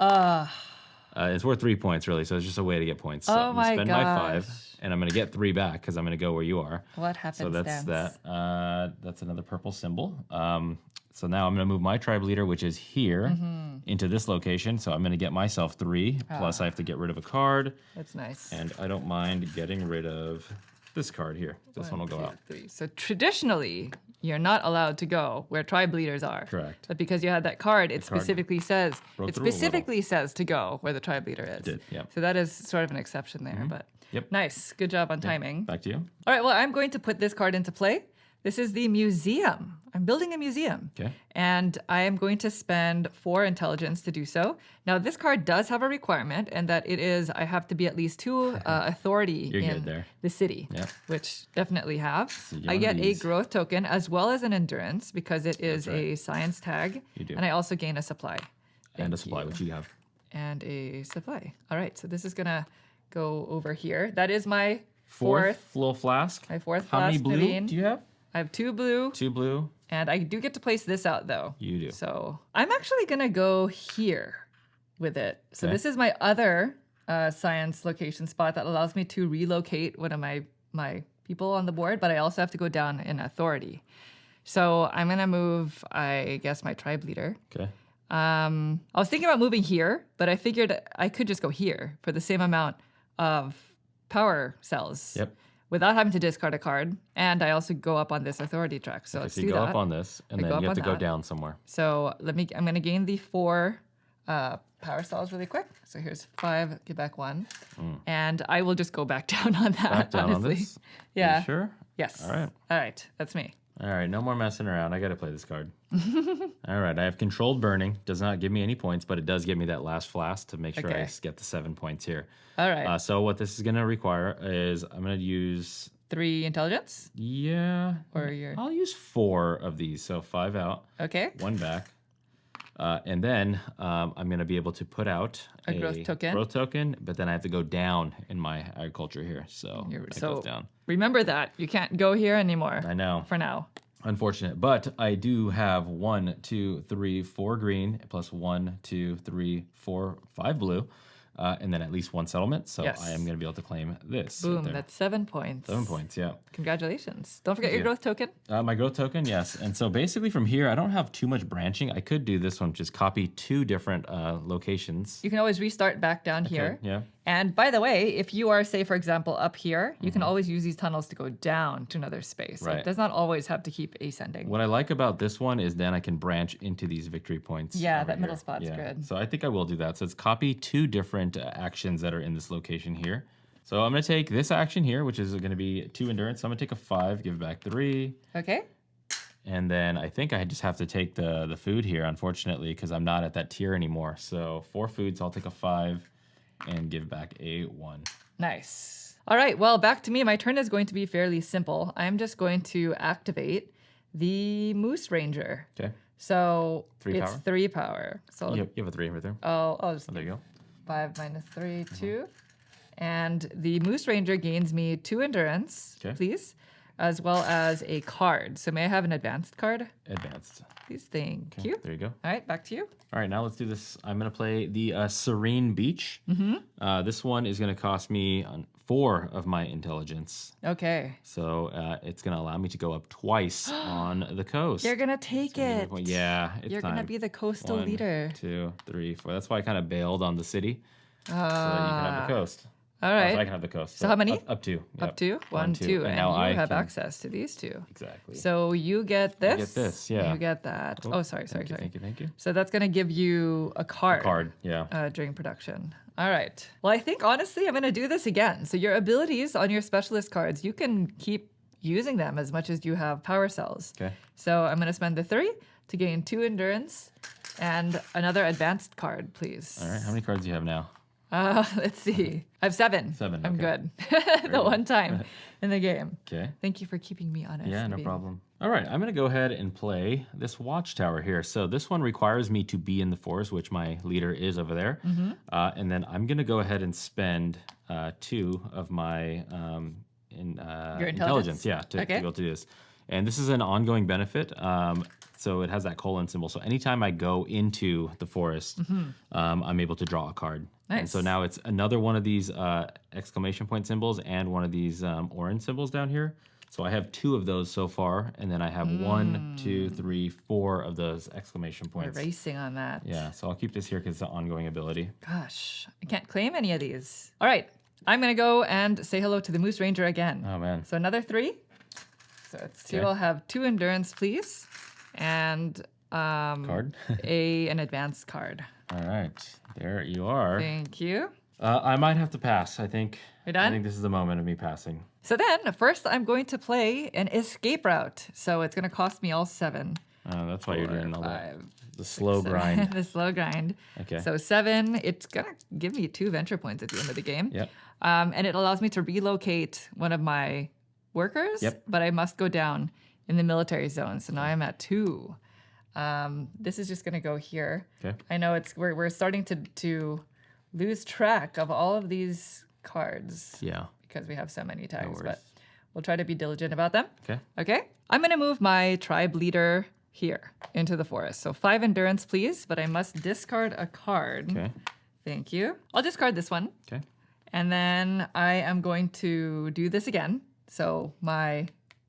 It's worth 3 points really, so it's just a way to get points. So
Oh
I'm going to
my
spend my
gosh.
5, and I'm going to get 3 back because I'm going to go where you are.
What happens?
So that's that. That's another purple symbol. So now I'm going to move my tribe leader, which is here, into this location. So I'm going to get myself 3, plus I have to get rid of a card.
That's nice.
And I don't mind getting rid of this card here. This one will go
2,
out.
3. So traditionally, you're not allowed to go where tribe leaders are.
Correct.
But because you had that card, it
card
specifically says
broke
it
the rule a little.
specifically says to go where the tribe leader is.
did, yeah.
So that is sort of an exception there, but
Yep.
nice. Good job on timing.
Back to you.
All right, well, I'm going to put this card into play This is the museum. I'm building a museum.
Okay.
And I am going to spend 4 intelligence to do so. Now, this card does have a requirement, and that it is I have to be at least 2 authority
You're
in
good there.
the city,
Yep.
which definitely have.
you get
I
one of
get a
these.
growth token as well as an endurance because it is
That's right.
a science tag.
You do.
And I also gain a supply.
And a
Thank
supply,
you.
which you have.
And a supply. All right, so this is going to go over here. That is my
Fourth little flask.
My fourth
How many
flask,
blue
Naveen.
do you have?
I have 2 blue.
2 blue.
And I do get to place this out, though.
You do.
So I'm actually going to go here with it. So
Okay.
this is my other science location spot that allows me to relocate one of my people on the board, but I also have to go down in authority. So I'm going to move, I guess, my tribe leader.
Okay.
I was thinking about moving here, but I figured I could just go here for the same amount of power cells.
Yep.
Without having to discard a card. And I also go up on this authority track. So
Okay,
let's
so
do
you go
that.
up on this, and
I
then
go
you
up
have
on
to go
that.
down somewhere.
So I'm going to gain the 4 power cells really quick. So here's 5, get back 1. And I will just go back down on that,
Back down
honestly.
on this.
Yeah.
You sure?
Yes.
All right.
All right. That's me.
All right, no more messing around. I got to play this card. All right, I have controlled burning. Does not give me any points, but it does give me that last flask to make sure I
Okay.
get the 7 points here.
All right.
So what this is going to require is I'm going to use,
3 intelligence?
yeah,
Or your...
I'll use 4 of these. So 5 out,
Okay.
1 back. And then I'm going to be able to put out
A growth token.
Growth token, but then I have to go down in my agriculture here. So it
So
goes down.
remember that. You can't go here anymore
I know.
for now.
Unfortunate, but I do have 1, 2, 3, 4 green plus 1, 2, 3, 4, 5 blue, and then at least 1 settlement. So
Yes.
I am going to be able to claim this. right
Boom.
there.
That's 7 points.
7 points. Yeah.
Congratulations. Don't forget your
you.
growth token.
My growth token, yes. And so basically from here, I don't have too much branching. I could do this one, just copy 2 different locations.
You can always restart back down here.
Yeah.
And by the way, if you are, say, for example, up here, you
Mm-hmm.
can always use these tunnels to go down to another space. So
Right.
it does not always have to keep ascending.
What I like about this one is then I can branch into these victory points.
Yeah,
over
that middle
here.
spot's good.
So I think I will do that. So it's copy 2 different actions that are in this location here. So I'm going to take this action here, which is going to be 2 endurance. So I'm going to take a 5, give back 3.
Okay.
And then I think I just have to take the food here, unfortunately, because I'm not at that tier anymore. So 4 food, so I'll take a 5 and give back a 1.
Nice. All right. Well, back to me. My turn is going to be fairly simple. I'm just going to activate the Moose Ranger.
Okay.
So
3
it's
power?
3 power. So
You have a 3 right there.
I'll just
Oh, there you go.
5 minus 3, 2. And the Moose Ranger gains me 2 endurance,
Okay.
please, as well as a card. So may I have an advanced card?
Advanced.
Please, thank you.
There you go.
All right, back to you.
All right, now let's do this. I'm going to play the Serene Beach. This one is going to cost me 4 of my intelligence.
Okay.
So it's going to allow me to go up twice on the coast.
You're going to take it.
Yeah, it's
You're going to
time.
be the coastal
1,
leader.
2, 3, 4. That's why I kind of bailed on the city so that you can have the coast.
All
So I
right.
can have the coast.
So how many?
Up 2.
Up to 1, 2. And
now
you
I
have
can-
access to these 2.
Exactly.
So you get this.
get this, yeah.
You get that. Oh, sorry.
Thank you.
So that's going to give you a card.
Card, yeah.
During production. All right. Well, I think honestly, I'm going to do this again. So your abilities on your specialist cards, you can keep using them as much as you have power cells.
Okay.
So I'm going to spend the 3 to gain 2 endurance and another advanced card, please.
All right, how many cards do you have now?
Let's see. I have 7.
7,
I'm
okay.
good. The one time in the game.
Okay.
Thank you for keeping me honest.
Yeah, no
Naveen.
problem. All right, I'm going to go ahead and play this watchtower here. So this one requires me to be in the forest, which my leader is over there. And then I'm going to go ahead and spend 2 of my
Your
intelligence, yeah, to
Okay.
go through this. And this is an ongoing benefit. So it has that colon symbol. So anytime I go into the forest, I'm able to draw a card. And
Nice.
so now it's another one of these exclamation point symbols and one of these orange symbols down here. So I have 2 of those so far, and then I have 1, 2, 3, 4 of those exclamation
We're
points.
racing on that.
Yeah, so I'll keep this here because it's an ongoing ability.
Gosh, I can't claim any of these. All right, I'm going to go and say hello to the Moose Ranger again.
Oh man.
So another 3. So let's see.
Okay.
I'll have 2 endurance, please, and
Card.
an advanced card.
All right, there you are.
Thank you.
I might have to pass. I think.
You're done?
I think this is the moment of me passing.
So then, first I'm going to play an escape route. So it's going to cost me all 7.
That's why you're doing all that.
5,
The slow
7.
grind.
The slow grind.
Okay.
So 7, it's going to give me 2 venture points at the end of the game.
Yep.
And it allows me to relocate one of my workers.
Yep.
But I must go down in the military zone. So now I'm at 2. This is just going to go here.
Okay.
I know we're starting to lose track of all of these cards.
Yeah.
Because we have so many tags,
worries.
but we'll try to be diligent about them.
Okay.
Okay. I'm going to move my tribe leader here into the forest. So 5 endurance, please, but I must discard a card.
Okay.
Thank you. I'll discard this one.
Okay.
And then I am going to do this again. So my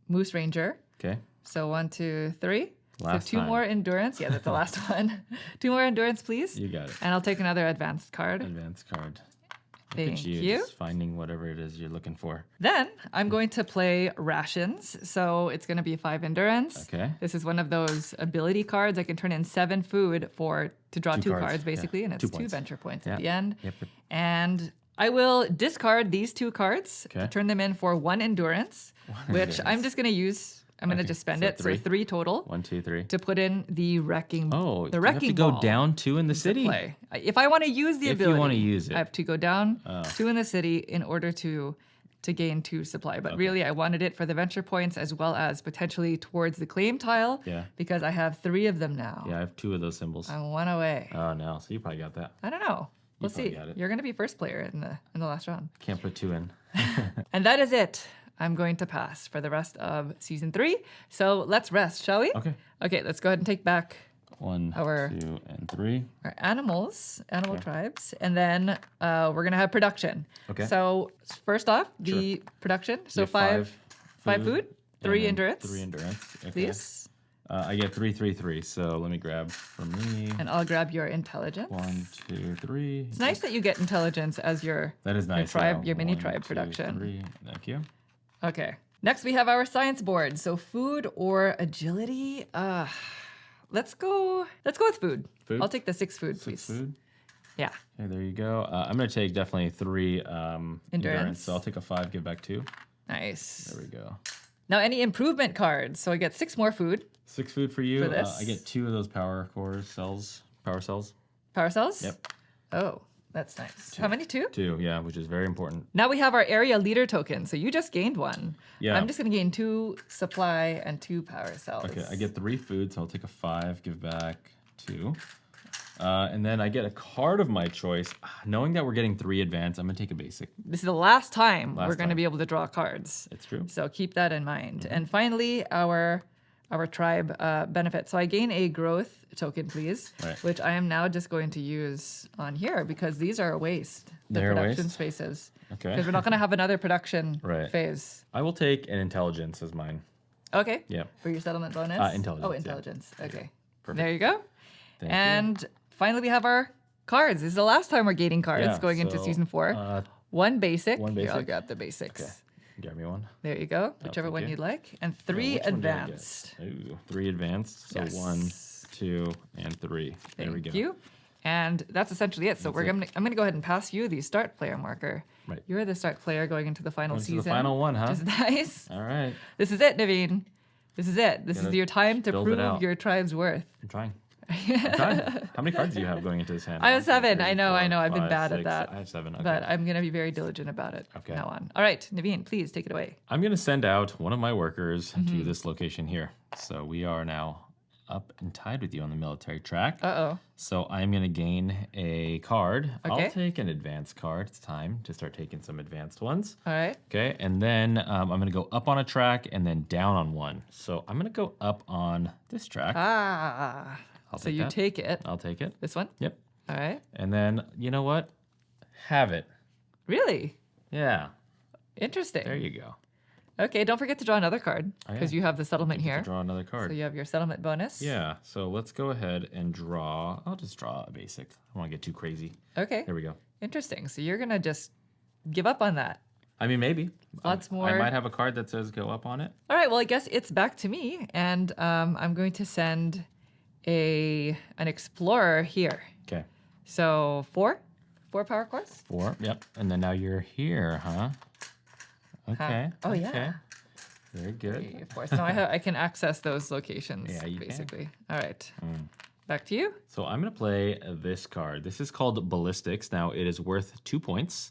moose ranger.
Okay.
So 1, 2, 3.
Last
so 2
time.
more endurance. Yeah, that's the last one. 2 more endurance, please.
You got it.
And I'll take another advanced card.
Advanced card.
Thank
Look at
you.
Just finding whatever it is you're looking for.
Then I'm going to play rations. So it's going to be 5 endurance.
Okay.
This is one of those ability cards. I can turn in 7 food to draw 2
cards,
cards, basically,
yeah.
and it's
2
2
points.
venture points
Yeah.
at the end.
Yep.
And I will discard these 2 cards,
Okay.
turn them in for 1 endurance, which I'm just going to use. I'm going to
Okay,
just spend
so
it.
3.
So 3 total
1, 2, 3.
to put in the wrecking.
Oh,
the
you
wrecking
have to go
ball
down 2 in the
to
city.
play. If I want to use the
If you
ability,
wanna use it.
I have to go down
Oh.
2 in the city in order to gain 2 supply. But really, I wanted it for the venture points as well as potentially towards the claim tile.
Yeah.
Because I have 3 of them now.
Yeah, I have 2 of those symbols.
I'm 1 away.
Oh no, so you probably got that.
I don't know. We'll
probably
see.
got it.
You're going to be first player in the last round.
Can't put 2 in.
And that is it. I'm going to pass for the rest of season 3. So let's rest, shall we?
Okay.
Okay, let's go ahead and take back
1,
Our-
2, and 3.
our animal tribes, and then we're gonna have production.
Okay.
So first off, the production. So
You have
5 food, 3
and
endurance,
3 endurance. Okay.
please.
I get 3, 3, 3. So let me grab from me.
And I'll grab your intelligence.
1, 2, 3.
It's nice that you get intelligence as your
That is nice.
tribe,
yeah.
your mini
1,
tribe
2,
production.
3. Thank you.
Okay. Next we have our science board. So food or agility. Let's go with food.
Food?
I'll take the 6 food,
6
please.
food.
Yeah.
Okay, there you go. I'm gonna take definitely 3 endurance. So I'll take a 5, give back 2.
Nice.
There we go.
Now any improvement cards. So I get 6 more food.
6 food for you.
For this?
I get 2 of those power cells. Power cells.
Power cells?
Yep.
Oh, that's nice. How many? 2?
2, yeah, which is very important.
Now we have our area leader token. So you just gained 1.
Yeah.
I'm just going to gain 2 supply and 2 power cells.
Okay, I get 3 food, so I'll take a 5, give back 2. And then I get a card of my choice. Knowing that we're getting 3 advance, I'm gonna take a basic.
This is the last time we're going to
time.
be able to draw cards.
It's true.
So keep that in mind. And finally, our tribe benefit. So I gain a growth token, please,
Right.
which I am now just going to use on here because these are a waste. The
They're a
production
waste?
spaces.
Okay.
Because we're not going to have another production
Right.
phase.
I will take an intelligence as mine.
Okay.
Yeah.
For your settlement bonus?
Intelligence,
Oh,
yeah.
intelligence. Okay.
Perfect.
There you go.
Thank you.
And finally, we have our cards. This is the last time we're gaining cards
Yeah,
going into
so,
season 4. 1 basic.
one
Here, I'll
basic.
grab the basics.
Okay. Grab me one.
There you go. Whichever
thank
one
you.
you'd like. And 3
Which one do I get?
advanced.
Ooh, 3 advanced. So
Yes.
1, 2, and 3. There we
Thank
go.
you. And that's essentially it. So I'm gonna go ahead and pass you the start player marker.
Right.
You're the start player going into the final
Going to
season.
the final one, huh?
Which is nice.
All right.
This is it, Naveen. This is it. This is
Gotta
your time to
build it
prove
out.
your tribe's worth.
I'm trying. I'm trying. How many cards do you have going into this hand?
I have
1, 2,
7.
3,
I know.
4,
I've been
5,
bad at
6.
that.
I have 7. Okay.
But I'm going to be very diligent about it
Okay.
from now on. All right, Naveen, please take it away.
I'm going to send out one of my workers
Mm-hmm.
to this location here. So we are now up and tied with you on the military track.
Uh-oh.
So I'm going to gain a card.
Okay.
I'll take an advanced card. It's time to start taking some advanced ones.
All right.
Okay, and then I'm going to go up on a track and then down on one. So I'm going to go up on this track.
Ah.
I'll
So
take
you
that.
take it.
I'll take it.
This one?
Yep.
All right.
And then, you know what? Have it.
Really?
Yeah,
Interesting.
there you go.
Okay, don't forget to draw another card
Oh,
because
yeah.
you have the settlement here.
Draw another card.
So you have your settlement bonus.
Yeah, so let's go ahead and draw. I'll just draw a basic. I don't want to get too crazy.
Okay.
There we go.
Interesting. So you're going to just give up on that.
I mean, maybe.
Lots
I
more.
might have a card that says go up on it.
All right. Well, I guess it's back to me. And I'm going to send an explorer here.
Okay.
So 4 4 power cores.
4. Yep. And then now you're here, huh? Okay.
Oh,
okay.
yeah.
Very good.
3, 4. So now I can access those locations,
Yeah, you can.
basically. All right. Back to you.
So I'm going to play this card. This is called Ballistics. Now, it is worth 2 points.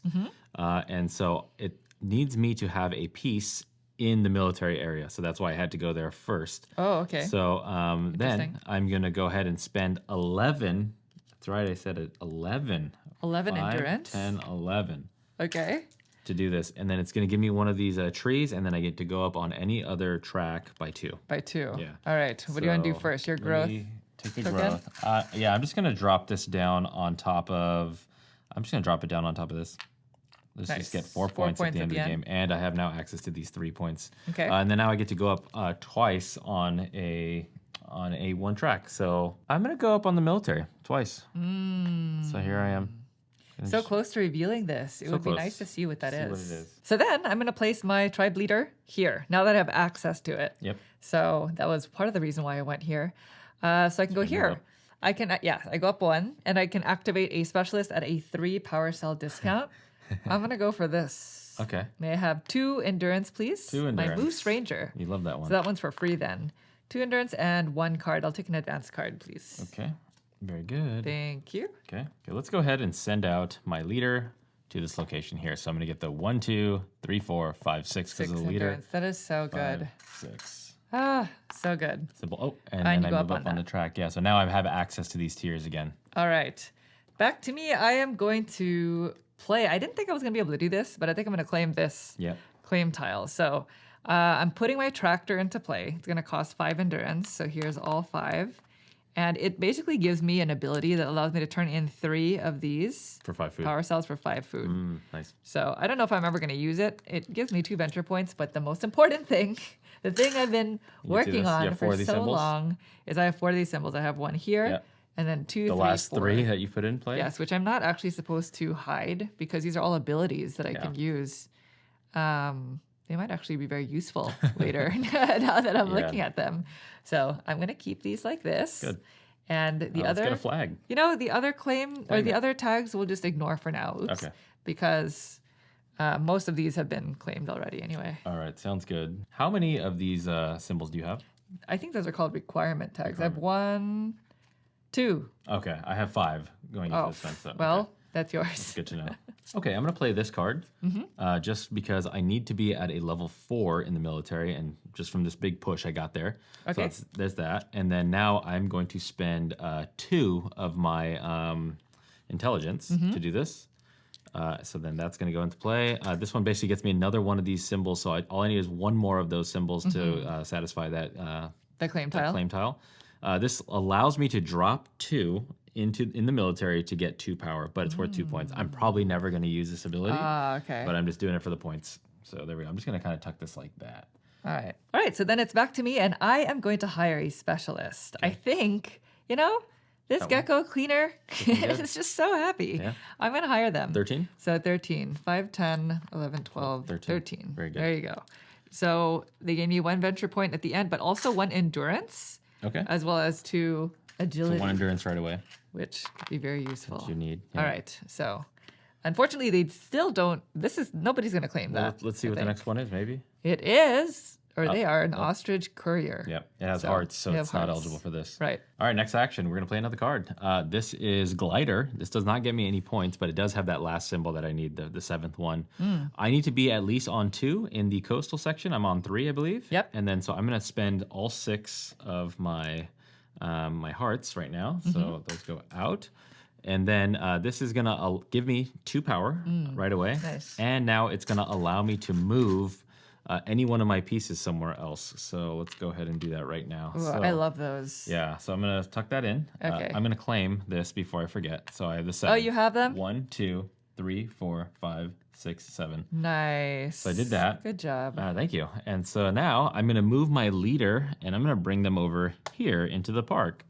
And so it needs me to have a piece in the military area. So that's why I had to go there first.
Oh, okay.
So then I'm going to go ahead and spend 11. That's right, I said it. 11.
11
5,
endurance.
10, 11.
Okay.
To do this. And then it's going to give me one of these trees, and then I get to go up on any other track by 2.
By 2.
Yeah.
All right. What do you want to do
So
first? Your
let
growth?
me take the
token?
growth. Yeah, I'm just going to drop this down on top of... I'm just going to drop it down on top of this. Let's
Nice.
just get 4 points at the end of the game. And I have now access to these 3 points.
Okay.
And then now I get to go up twice on a one track. So I'm going to go up on the military twice. So here I am.
So close to revealing this. It
So
would be
close.
nice to see what that
See
is.
what it is.
So then I'm going to place my tribe leader here, now that I have access to it.
Yep.
So that was part of the reason why I went here. So I can go
move
here.
up.
I can, I go up 1, and I can activate a specialist at a 3 power cell discount. I'm going to go for this.
Okay.
May I have 2 endurance, please?
2 endurance.
My Moose Ranger.
You love that one.
So that one's for free then. 2 endurance and 1 card. I'll take an advanced card, please.
Okay. Very good.
Thank you.
Okay, let's go ahead and send out my leader to this location here. So I'm going to get the 1, 2, 3, 4, 5, 6 because
6
of the leader.
endurance. That is so
5,
good.
6.
Ah, so good.
Simple. Oh, and
And
then
you
I
go
move
up
up
on
on
that.
the track. Yeah, so now I have access to these tiers again.
All right. Back to me. I am going to play. I didn't think I was going to be able to do this, but I think I'm going to claim this
Yep.
claim tile. So I'm putting my tractor into play. It's going to cost 5 endurance. So here's all 5. And it basically gives me an ability that allows me to turn in 3 of these
For 5 food.
power cells for 5 food.
Nice.
So I don't know if I'm ever going to use it. It gives me 2 venture points, but the most important thing, the thing I've been
see
working
this? You
on
have 4
for
of these
so
symbols?
long is I have 4 of these symbols. I have 1 here,
Yep.
and then 2,
The
3,
last
4.
3 that you put in play?
Yes, which I'm not actually supposed to hide because these are all abilities that I can use. They might actually be very useful later now that I'm looking at them. So I'm going to keep these like this.
Good.
And the
Let's
other,
get a flag.
the other claim or the other tags we'll just ignore for now. Oops.
Okay.
Because most of these have been claimed already anyway.
All right, sounds good. How many of these symbols do you have?
I think those are called requirement tags. I have 1, 2.
Okay, I have 5 going into
Oh,
this fence. So,
well,
okay.
that's yours.
Good to know. Okay, I'm going to play this card just because I need to be at a level 4 in the military, and just from this big push I got there.
Okay.
So there's that. And then now I'm going to spend 2 of my intelligence to do this. So then that's going to go into play. This one basically gets me another one of these symbols, so all I need is 1 more of those symbols to satisfy that,
The claim
that
tile.
claim tile. This allows me to drop 2 in the military to get 2 power, but it's worth 2 points. I'm probably never going to use this ability,
Okay.
but I'm just doing it for the points. So there we go. I'm just going to kind of tuck this like that.
All right. All right. So then it's back to me, and I am going to hire a specialist. I think, this gecko cleaner is just so happy.
Yeah.
I'm going to hire them.
13?
So 13, 5, 10, 11, 12, 13.
Very good.
There you go. So they gave me 1 venture point at the end, but also 1 endurance,
Okay.
as well as 2 agility,
1 endurance right away.
which could be very useful.
You need.
All right. So unfortunately, they still don't. Nobody's going to claim
Well,
that.
let's see
I
what the
think.
next one is, maybe.
It is, or they are, an ostrich courier.
Yep. It has
So,
hearts, so
they
it's
have
not
hearts.
eligible for this.
Right.
All right, next action. We're going to play another card. This is Glider. This does not get me any points, but it does have that last symbol that I need, the 7th one. I need to be at least on 2 in the coastal section. I'm on 3, I believe.
Yep.
And then so I'm going to spend all 6 of my my hearts right now. So those go out. And then this is going to give me 2 power right away.
Nice.
And now it's going to allow me to move any one of my pieces somewhere else. So let's go ahead and do that right now.
Ooh,
So,
I love those.
yeah, so I'm going to tuck that in.
Okay.
I'm going to claim this before I forget. So I have the 7.
Oh, you have them?
1, 2, 3, 4, 5, 6, 7.
Nice.
So I did that.
Good job.
Thank you. And so now I'm going to move my leader, and I'm going to bring them over here into the park,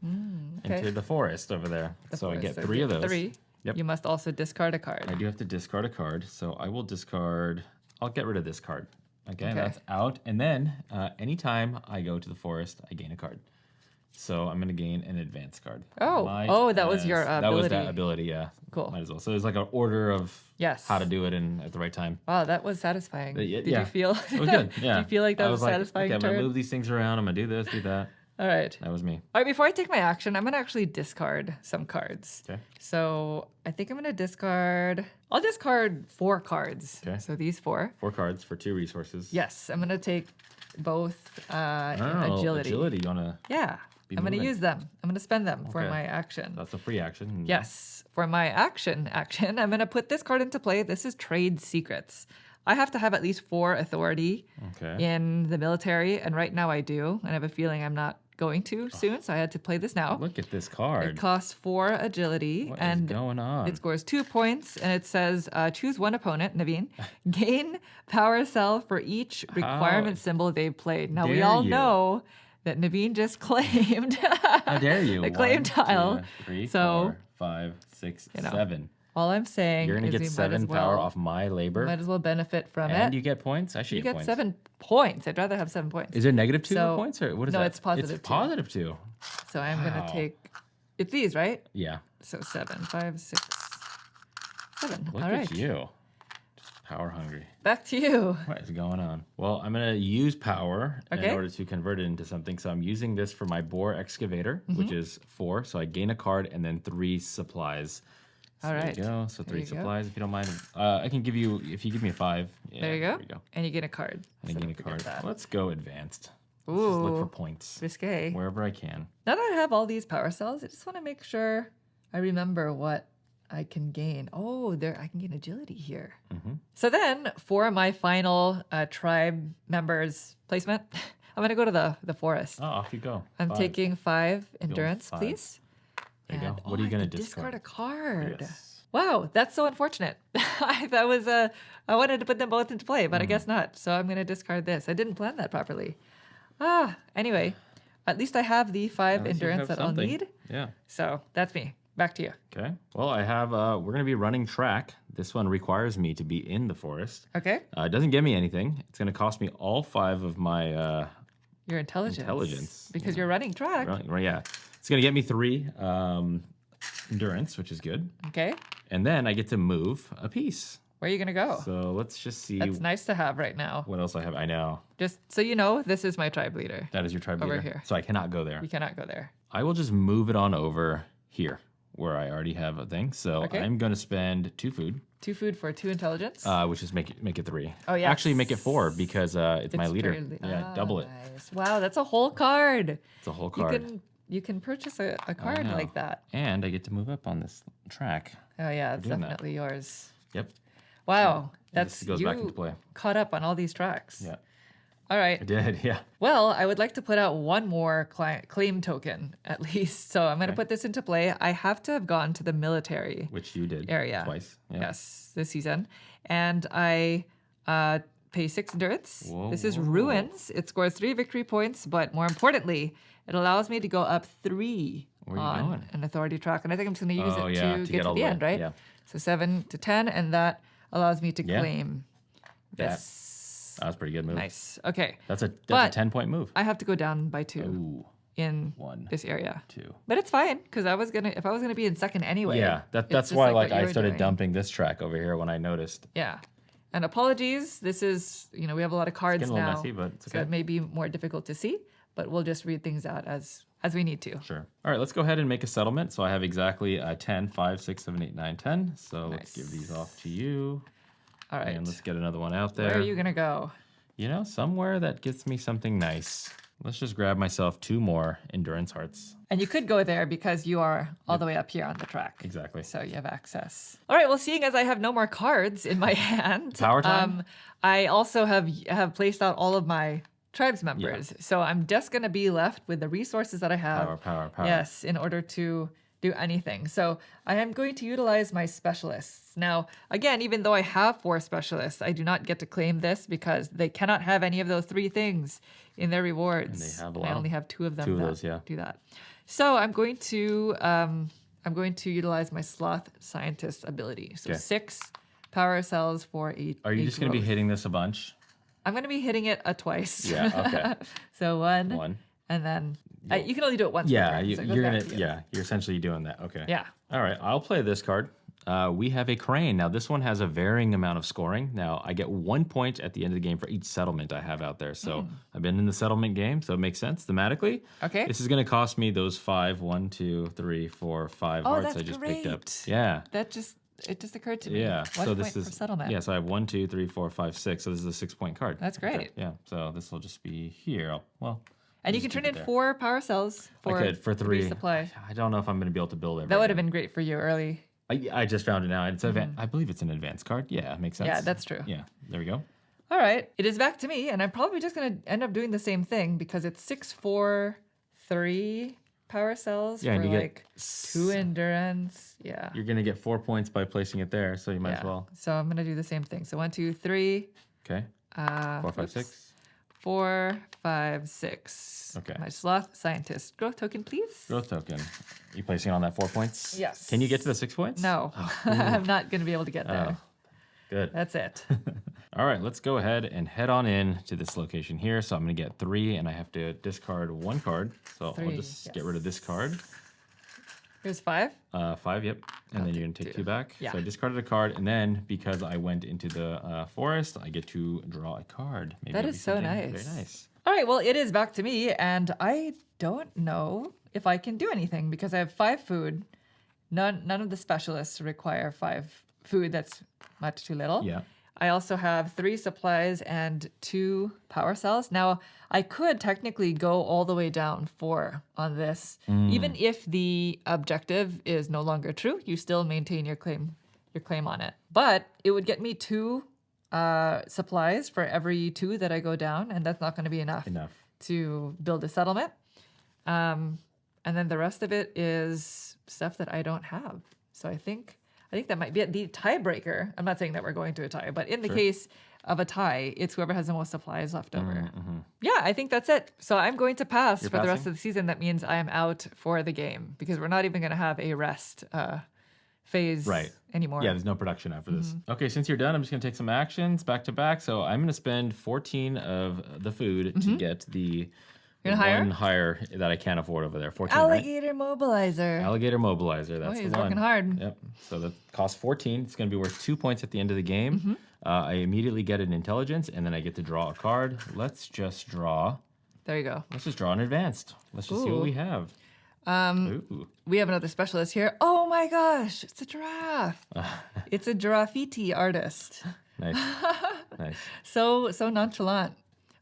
okay.
into the forest over there. So I get 3 of those.
3.
Yep.
You must also discard a card.
I do have to discard a card, so I will discard. I'll get rid of this card. Okay, that's out. And then anytime I go to the forest, I gain a card. So I'm going to gain an advanced card.
That was your ability.
That was that ability, yeah.
Cool.
Might as well. So there's like an order of
Yes.
how to do it at the right time.
Wow, that was satisfying.
Yeah,
Did you feel?
It was good. Yeah.
Did you feel like that was a satisfying
okay, I'm going
turn?
to move these things around. I'm going to do this, do that.
All right.
That was me.
All right, before I take my action, I'm going to actually discard some cards.
Okay.
So I think I'm going to discard... I'll discard 4 cards.
Okay.
So these 4.
4 cards for 2 resources.
Yes, I'm going to take both
Oh,
agility.
Agility, you want to...
Yeah, I'm going to use them. I'm going to spend them for
Okay.
my action.
That's a free action.
Yes, for my action, I'm going to put this card into play. This is Trade Secrets. I have to have at least 4 authority in the military, and right now I do. And I have a feeling I'm not going to soon, so I had to play this now.
Look at this card.
It costs 4 agility,
What
and
is going on?
it scores 2 points, and it says choose one opponent, Naveen, gain power cell for each requirement symbol they've played. Now, we
dare
all
you.
know that Naveen just claimed
How dare you?
the claim
1,
tile.
2, 3,
So,
4, 5, 6,
you know,
7.
all I'm saying
You're going to
is
get
we
7
might as
power
well,
off my labor.
might as well benefit from
And
it.
you get points? I should
You
get
get
points.
7 points. I'd rather have 7 points.
Is there negative 2
So-
points? Or what is
no,
that?
it's positive
It's
2.
positive 2.
So I'm going
Wow.
to take... It's these, right?
Yeah.
So 7, 5, 6, 7.
Look
All right.
at you. Just power hungry.
Back to you.
What is going on? Well, I'm going to use power in
Okay.
order to convert it into something. So I'm using this for my boar excavator, which is 4. So I gain a card and then 3 supplies. So
All
there
right.
you go. So
There
3
you go.
supplies, if you don't mind. I can give you, if you give me a 5. Yeah,
There you go.
There you go.
And you get a card.
And I
So
gain a
don't forget
card.
that.
Let's go advanced. Let's just look for points
Risque.
wherever I can.
Now that I have all these power cells, I just want to make sure I remember what I can gain. Oh, I can gain agility here. So then, for my final tribe members placement, I'm going to go to the forest.
Oh, off you go.
I'm
5.
taking 5 endurance,
5.
please.
There you go.
And-
What are you
I
going
have
to
discard a card?
Yes.
Wow, that's so unfortunate. That was I wanted to put them both into play, but I guess not. So I'm going to discard this. I didn't plan that properly. Anyway, at least I have the 5
At least you
endurance
have
that I'll
something.
need.
Yeah.
So that's me. Back to you.
Okay. Well, I have, we're going to be running track. This one requires me to be in the forest.
Okay.
It doesn't give me anything. It's going to cost me all 5 of my
Your intelligence. Because you're running track.
yeah. It's going to get me 3 endurance, which is good.
Okay.
And then I get to move a piece.
Where are you going to go?
So let's just see
That's nice to have right now.
what else I have. I know.
Just so you know, this is my tribe leader.
That is your tribe
Over
leader.
here.
So I cannot go there.
You cannot go there.
I will just move it on over here where I already have a thing. So
Okay.
I'm going to spend 2 food.
2 food for 2 intelligence.
Which is make it 3.
Oh, yes.
Actually, make it 4 because it's my leader. Double it.
Nice. Wow, that's a whole card.
It's a whole card.
You can purchase a card
know.
like that.
And I get to move up on this track.
Oh yeah, it's
doing that.
definitely yours.
Yep.
Wow,
And
that's
this goes
you
back into play.
caught up on all these tracks.
Yeah.
All right.
I did. Yeah.
Well, I would like to put out one more claim token at least. So I'm going to put this into play. I have to have gone to the military
Which you did.
area
Twice. Yeah.
Yes, this season, and I pay 6 endurance.
Whoa,
This is
whoa.
ruins. It scores 3 victory points, but more importantly, it allows me to go up 3
Where are you
on
going?
an authority track, and I think I'm just going to use
Oh,
it
yeah,
to
to
get
get
to
all
the
the way.
end, right?
Yeah.
So 7 to 10, and that allows me to
Yeah.
claim
That-
this.
That was a pretty good move.
Nice. Okay.
That's a
But-
10-point move.
I have to go down by 2
Ooh.
in
1,
this area.
2.
But it's fine because if I was gonna be in second anyway.
Yeah.
it's
That's
just
why
what
I
you were
started
doing.
dumping this track over here when I noticed.
Yeah. And apologies. This is we have a lot of cards
Getting a little
now,
messy, but it's
so
okay.
it may be more difficult to see. But we'll just read things out as we need to.
Sure. All right, let's go ahead and make a settlement. So I have exactly 10, 5, 6, 7, 8, 9, 10. So let's give these off to you.
All right.
And let's get another one out there.
Where are you gonna go?
Somewhere that gets me something nice. Let's just grab myself 2 more endurance hearts.
And you could go there because you are all the way up here on the track.
Exactly.
So you have access. All right. Well, seeing as I have no more cards in my hand,
Power time?
I also have placed out all of my tribes members. So I'm just going to be left with the resources that I have.
Power.
Yes, in order to do anything. So I am going to utilize my specialists. Now, again, even though I have 4 specialists, I do not get to claim this because they cannot have any of those 3 things in their rewards.
And they have a
I
lot.
only have 2 of them
2 of
that
those, yeah.
do that. So I'm going to utilize my sloth scientist ability. So 6 power cells for a.
Are you just going to be
growth.
hitting this a bunch?
I'm going to be hitting it twice.
Yeah, okay.
So 1,
1.
and then You can only do it once. per
Yeah,
turn,
you,
so it goes
you're
back
gonna.
to you.
Yeah, you're essentially doing that. Okay.
Yeah.
All right, I'll play this card. We have a crane. Now, this one has a varying amount of scoring. Now, I get 1 point at the end of the game for each settlement I have out there. So I've been in the settlement game, so it makes sense thematically.
Okay.
This is going to cost me those 5, 1, 2, 3, 4, 5
Oh,
hearts
that's
I just
great.
picked up. Yeah.
It just occurred to me.
Yeah.
1
so
point
this
for
is
settlement.
Yeah, so I have 1, 2, 3, 4, 5, 6. So this is a 6-point card.
That's great.
Yeah. So this will just be here.
And you can turn in 4 power cells
I could for 3
supply.
I don't know if I'm going to be able to build everything.
That would have been great for you early.
I just found it now. It's I believe it's an advanced card. Yeah, it makes sense.
Yeah, that's true.
Yeah, there we go.
All right. It is back to me, and I'm probably just going to end up doing the same thing because it's 6, 4, 3 power cells
Yeah,
for
and you
like 2 endurance. Yeah.
You're going to get 4 points by placing it there, so you might as well.
So I'm going to do the same thing. So 1, 2, 3.
Okay. 4, 5, 6.
4, 5, 6.
Okay.
My sloth scientist. Growth token, please.
Growth token. You placing it on that 4 points?
Yes.
Can you get to the 6 points?
No, I'm not going to be able to get there.
Good.
That's it.
All right, let's go ahead and head on in to this location here. So I'm going to get 3, and I have to discard 1 card. So I'll
3,
just get rid of this card.
Here's 5.
5, yep. And
I'll
then you're going to
take
take 2 back.
Yeah.
So I discarded a card, and then because I went into the forest, I get to draw a card. Maybe
That
it'll
is
be
so
something
nice.
Very nice.
All right, well, it is back to me, and I don't know if I can do anything because I have 5 food. None of the specialists require 5 food. That's much too little.
Yeah.
I also have 3 supplies and 2 power cells. Now, I could technically go all the way down 4 on this. Even if the objective is no longer true, you still maintain your claim on it. But it would get me 2 supplies for every 2 that I go down, and that's not going to be enough to build a settlement. And then the rest of it is stuff that I don't have. So I think that might be it. The tiebreaker. I'm not saying that we're going to a tie, but in the case of a tie, it's whoever has the most supplies left over. Yeah, I think that's it. So I'm going to pass for the rest of the season. That means I am out for the game because we're not even going to have a rest phase anymore.
Yeah, there's no production after this. Okay, since you're done, I'm just going to take some actions back to back. So I'm going to spend 14 of the food to get the one hire that I can't afford over there. 14,
Alligator mobilizer.
Alligator mobilizer. That's
he's
the one.
working hard.
Yep. So that costs 14. It's going to be worth 2 points at the end of the game. I immediately get an intelligence, and then I get to draw a card. Let's just draw.
There you go.
Let's just draw an advanced. Let's just see what we have.
We have another specialist here. Oh my gosh, it's a giraffe. It's a giraffiti artist.
Nice. Nice.
So nonchalant.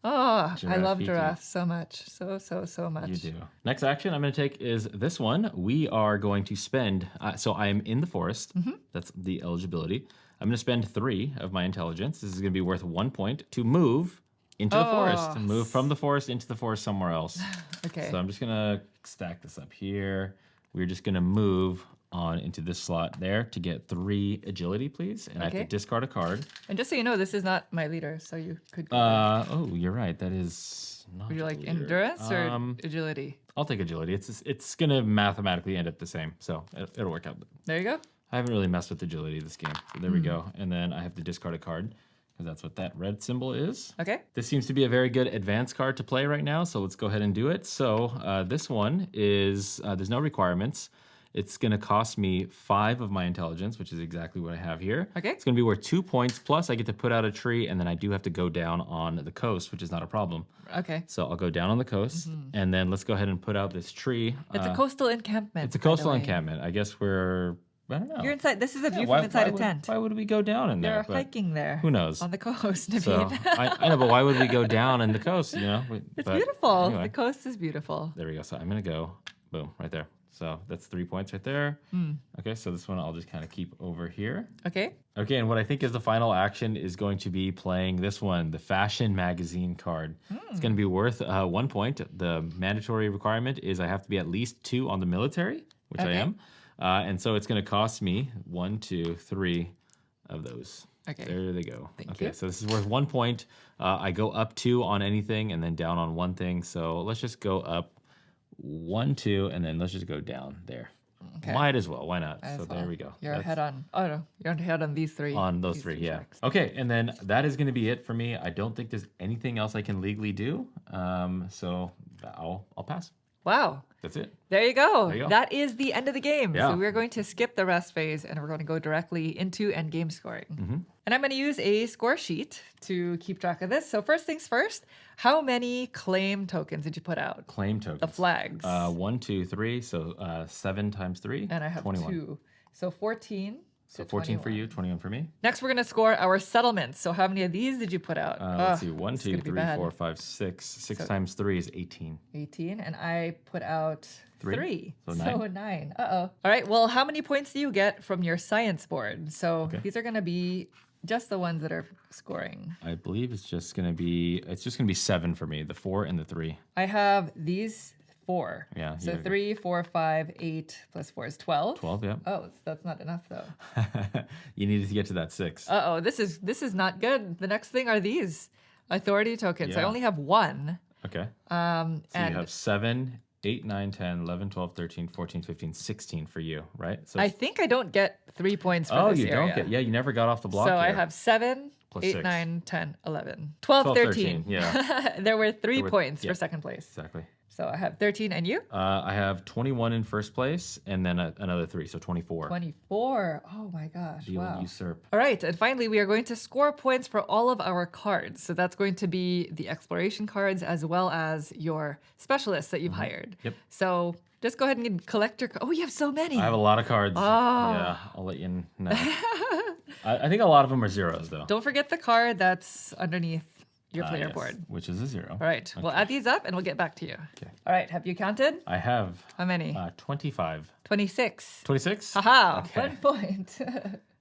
Oh, I love
Giraffiti.
giraffes so much. So much.
You do. Next action I'm going to take is this one. We are going to spend, so I am in the forest. That's the eligibility. I'm going to spend 3 of my intelligence. This is going to be worth 1 point to move into the forest. Move from the forest into the forest somewhere else.
Okay.
So I'm just going to stack this up here. We're just going to move on into this slot there to get 3 agility, please. And I have to discard a card.
And just so you know, this is not my leader, so you could go
Oh, you're right. That is not
Would you like
the leader.
endurance or agility?
I'll take agility. It's going to mathematically end up the same, so it'll work out.
There you go.
I haven't really messed with agility this game. So there we go. And then I have to discard a card because that's what that red symbol is.
Okay.
This seems to be a very good advanced card to play right now, so let's go ahead and do it. So this one is, there's no requirements. It's going to cost me 5 of my intelligence, which is exactly what I have here.
Okay.
It's going to be worth 2 points, plus I get to put out a tree, and then I do have to go down on the coast, which is not a problem.
Okay.
So I'll go down on the coast, and then let's go ahead and put out this tree.
It's a coastal encampment.
It's a coastal encampment. I guess I don't know.
You're inside. This is a view from inside a tent.
Why would we go down in there?
You're hiking there.
Who knows?
On the coast, I
So
mean.
I know, but why would we go down in the coast? You know,
It's beautiful.
Anyway.
The coast is beautiful.
There we go. So I'm gonna go, boom, right there. So that's 3 points right there. Okay, so this one I'll just kind of keep over here.
Okay.
Okay, and what I think is the final action is going to be playing this one, the Fashion Magazine card. It's going to be worth 1 point. The mandatory requirement is I have to be at least 2 on the military, which I am. And so it's going to cost me 1, 2, 3 of those.
Okay.
There they go.
Thank you.
So this is worth 1 point. I go up 2 on anything and then down on one thing. So let's just go up 1, 2, and then let's just go down there.
Okay.
Might as well. Why not?
As
So
well.
there we go.
You're ahead on. Oh no, you're ahead on these 3.
On those
These
3,
three
yeah.
checks.
Okay, and then that is going to be it for me. I don't think there's anything else I can legally do. So I'll pass.
Wow.
That's it.
There you go.
There you go.
That is the end of the game.
Yeah.
So we're going to skip the rest phase and we're going to go directly into end game scoring. And I'm going to use a score sheet to keep track of this. So first things first, how many claim tokens did you put out?
Claim tokens.
The flags.
1, 2, 3. So 7 times 3.
And I have
21.
2. So 14.
So 14 for you, 21 for me.
Next, we're going to score our settlements. So how many of these did you put out?
Let's see. 1,
this is
2,
gonna be
3,
bad.
4, 5, 6. 6 times 3 is 18.
18. And I put out
Three.
3.
So 9.
9. Uh-oh. All right. Well, how many points do you get from your science board? So these are going to be just the ones that are scoring.
I believe it's just gonna be 7 for me. The 4 and the 3.
I have these 4.
Yeah,
So
you-
3, 4, 5, 8 plus 4 is 12.
12. Yeah.
Oh, that's not enough though.
You needed to get to that 6.
Uh-oh, this is not good. The next thing are these authority tokens. I
Yeah.
only have 1.
Okay. So
And
you have 7, 8, 9, 10, 11, 12, 13, 14, 15, 16 for you, right? So
I think I don't get 3 points for this
you
area.
don't get. Yeah, you never got off the block.
So I
here.
have 7,
Plus
8,
6.
9, 10, 11, 12,
12,
13.
13, yeah.
There were 3
were-
points
yeah.
for second place.
Exactly.
So I have 13, and you?
I have 21 in first place, and then another 3, so 24.
24. Oh my gosh.
The
Wow.
old usurp.
All right, and finally, we are going to score points for all of our cards. So that's going to be the exploration cards as well as your specialists that you've hired.
Yep.
So just go ahead and collect your. Oh, you have so many.
I have a lot of cards.
Oh.
Yeah, I'll let you know. I think a lot of them are zeros, though.
Don't forget the card that's underneath your player
Yes,
board.
which is a 0.
All right, we'll add these up and we'll get back to you.
Okay.
All right, have you counted?
I have
How many?
25.
26.
26?
Haha,
Okay.
1 point.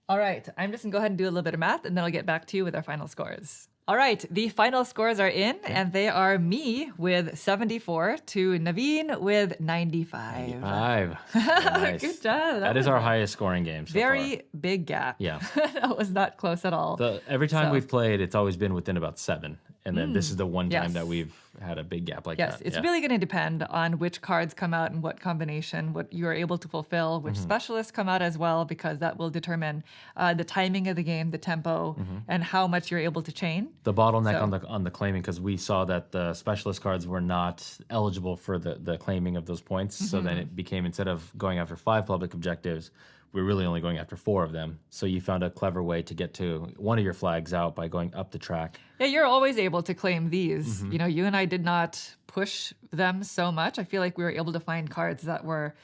All right, I'm just gonna go ahead and do a little bit of math and then I'll get back to you with our final scores. All right, the final scores are in and they are me with 74 to Naveen with 95.
5. Nice.
Good job.
That is our highest scoring game so
Very
far.
big gap.
Yeah.
That was not close at all.
Every time
So-
we've played, it's always been within about 7. And then this is the one time
Yes.
that we've had a big gap like
Yes,
that.
it's
Yeah.
really going to depend on which cards come out and what combination, what you are able to fulfill, which specialists come out as well, because that will determine the timing of the game, the tempo, and how much you're able to chain.
The bottleneck
So-
on the claiming, because we saw that the specialist cards were not eligible for the claiming of those points. So then it became, instead of going after 5 public objectives, we're really only going after 4 of them. So you found a clever way to get to one of your flags out by going up the track.
Yeah, you're always able to claim these. You know, you and I did not push them so much. I feel like we were able to find cards that were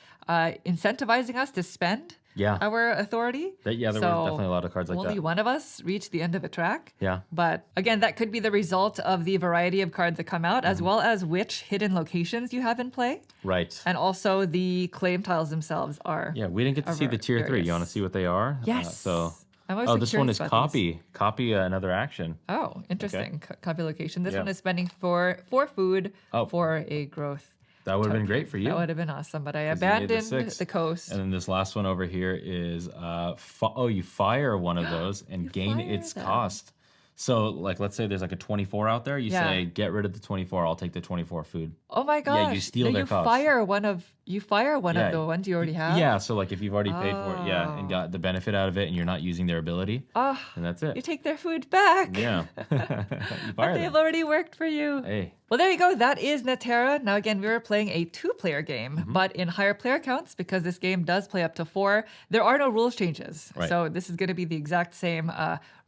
incentivizing us to spend
Yeah.
our authority.
There were
So
definitely a lot of cards like
only
that.
one of us reached the end of a track.
Yeah.
But again, that could be the result of the variety of cards that come out,
Mm-hmm.
as well as which hidden locations you have in play.
Right.
And also the claim tiles themselves are.
Yeah, we didn't get to
are
see the tier 3.
various.
You want to see what they are?
Yes.
So.
I'm always
Oh,
so
this one
curious
is
about these.
copy. Copy another action.
Oh, interesting. Copy location. This
Yeah.
one is spending for food
Oh.
for a growth.
That would have been
token.
great for you.
That would have been awesome, but I
'Cause you made the
abandoned
6.
the coast.
And then this last one over here is you fire one of those and gain
fire
its
them.
cost. So like let's say there's like a 24 out there, you
Yeah.
say get rid of the 24, I'll take the 24 food.
Oh my gosh!
you steal
No,
their
you
cost.
fire one of
Yeah.
the ones you already have.
Yeah, so like if you've already paid for it, yeah, and
Oh.
got the benefit out of it and you're not using their ability,
Oh,
and that's
you
it.
take their food back.
Yeah. You
But
fire
they've
them.
already worked for you.
Hey.
Well, there you go. That is Natera. Now, again, we were playing a 2-player game,
Mm-hmm.
but in higher player counts, because this game does play up to 4, there are no rules changes.
Right.
So this is going to be the exact same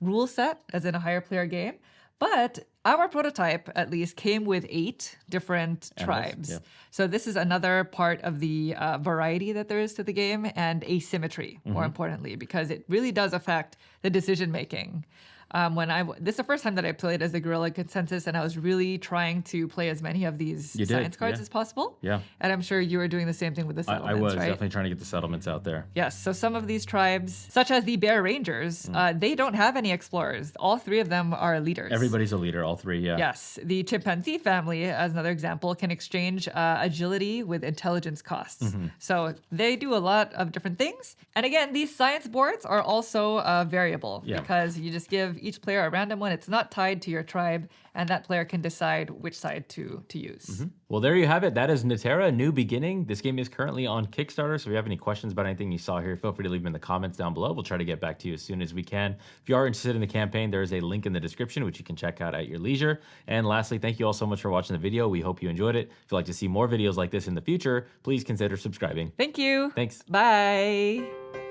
rule set as in a higher player game. But our prototype, at least, came with 8 different tribes.
yeah.
So this is another part of the variety that there is to the game, and asymmetry,
Mm-hmm.
more importantly, because it really does affect the decision making. This is the first time that I played as the Guerrilla Consensus, and I was really trying to play as many of these
You did,
science cards
yeah.
as possible.
Yeah.
And I'm sure you were doing the same thing with the
I
settlements,
was
right?
definitely trying to get the settlements out there.
Yes. So some of these tribes, such as the Bear Rangers, they don't have any explorers. All 3 of them are leaders.
Everybody's a leader, all 3, yeah.
Yes. The chimpanzee family, as another example, can exchange agility with intelligence costs.
Mm-hmm.
So they do a lot of different things. And again, these science boards are also variable
Yeah.
because you just give each player a random one. It's not tied to your tribe, and that player can decide which side to use.
Well, there you have it. That is Natera, New Beginning. This game is currently on Kickstarter, so if you have any questions about anything you saw here, feel free to leave them in the comments down below. We'll try to get back to you as soon as we can. If you are interested in the campaign, there is a link in the description, which you can check out at your leisure. And lastly, thank you all so much for watching the video. We hope you enjoyed it. If you'd like to see more videos like this in the future, please consider subscribing.
Thank you.
Thanks.
Bye.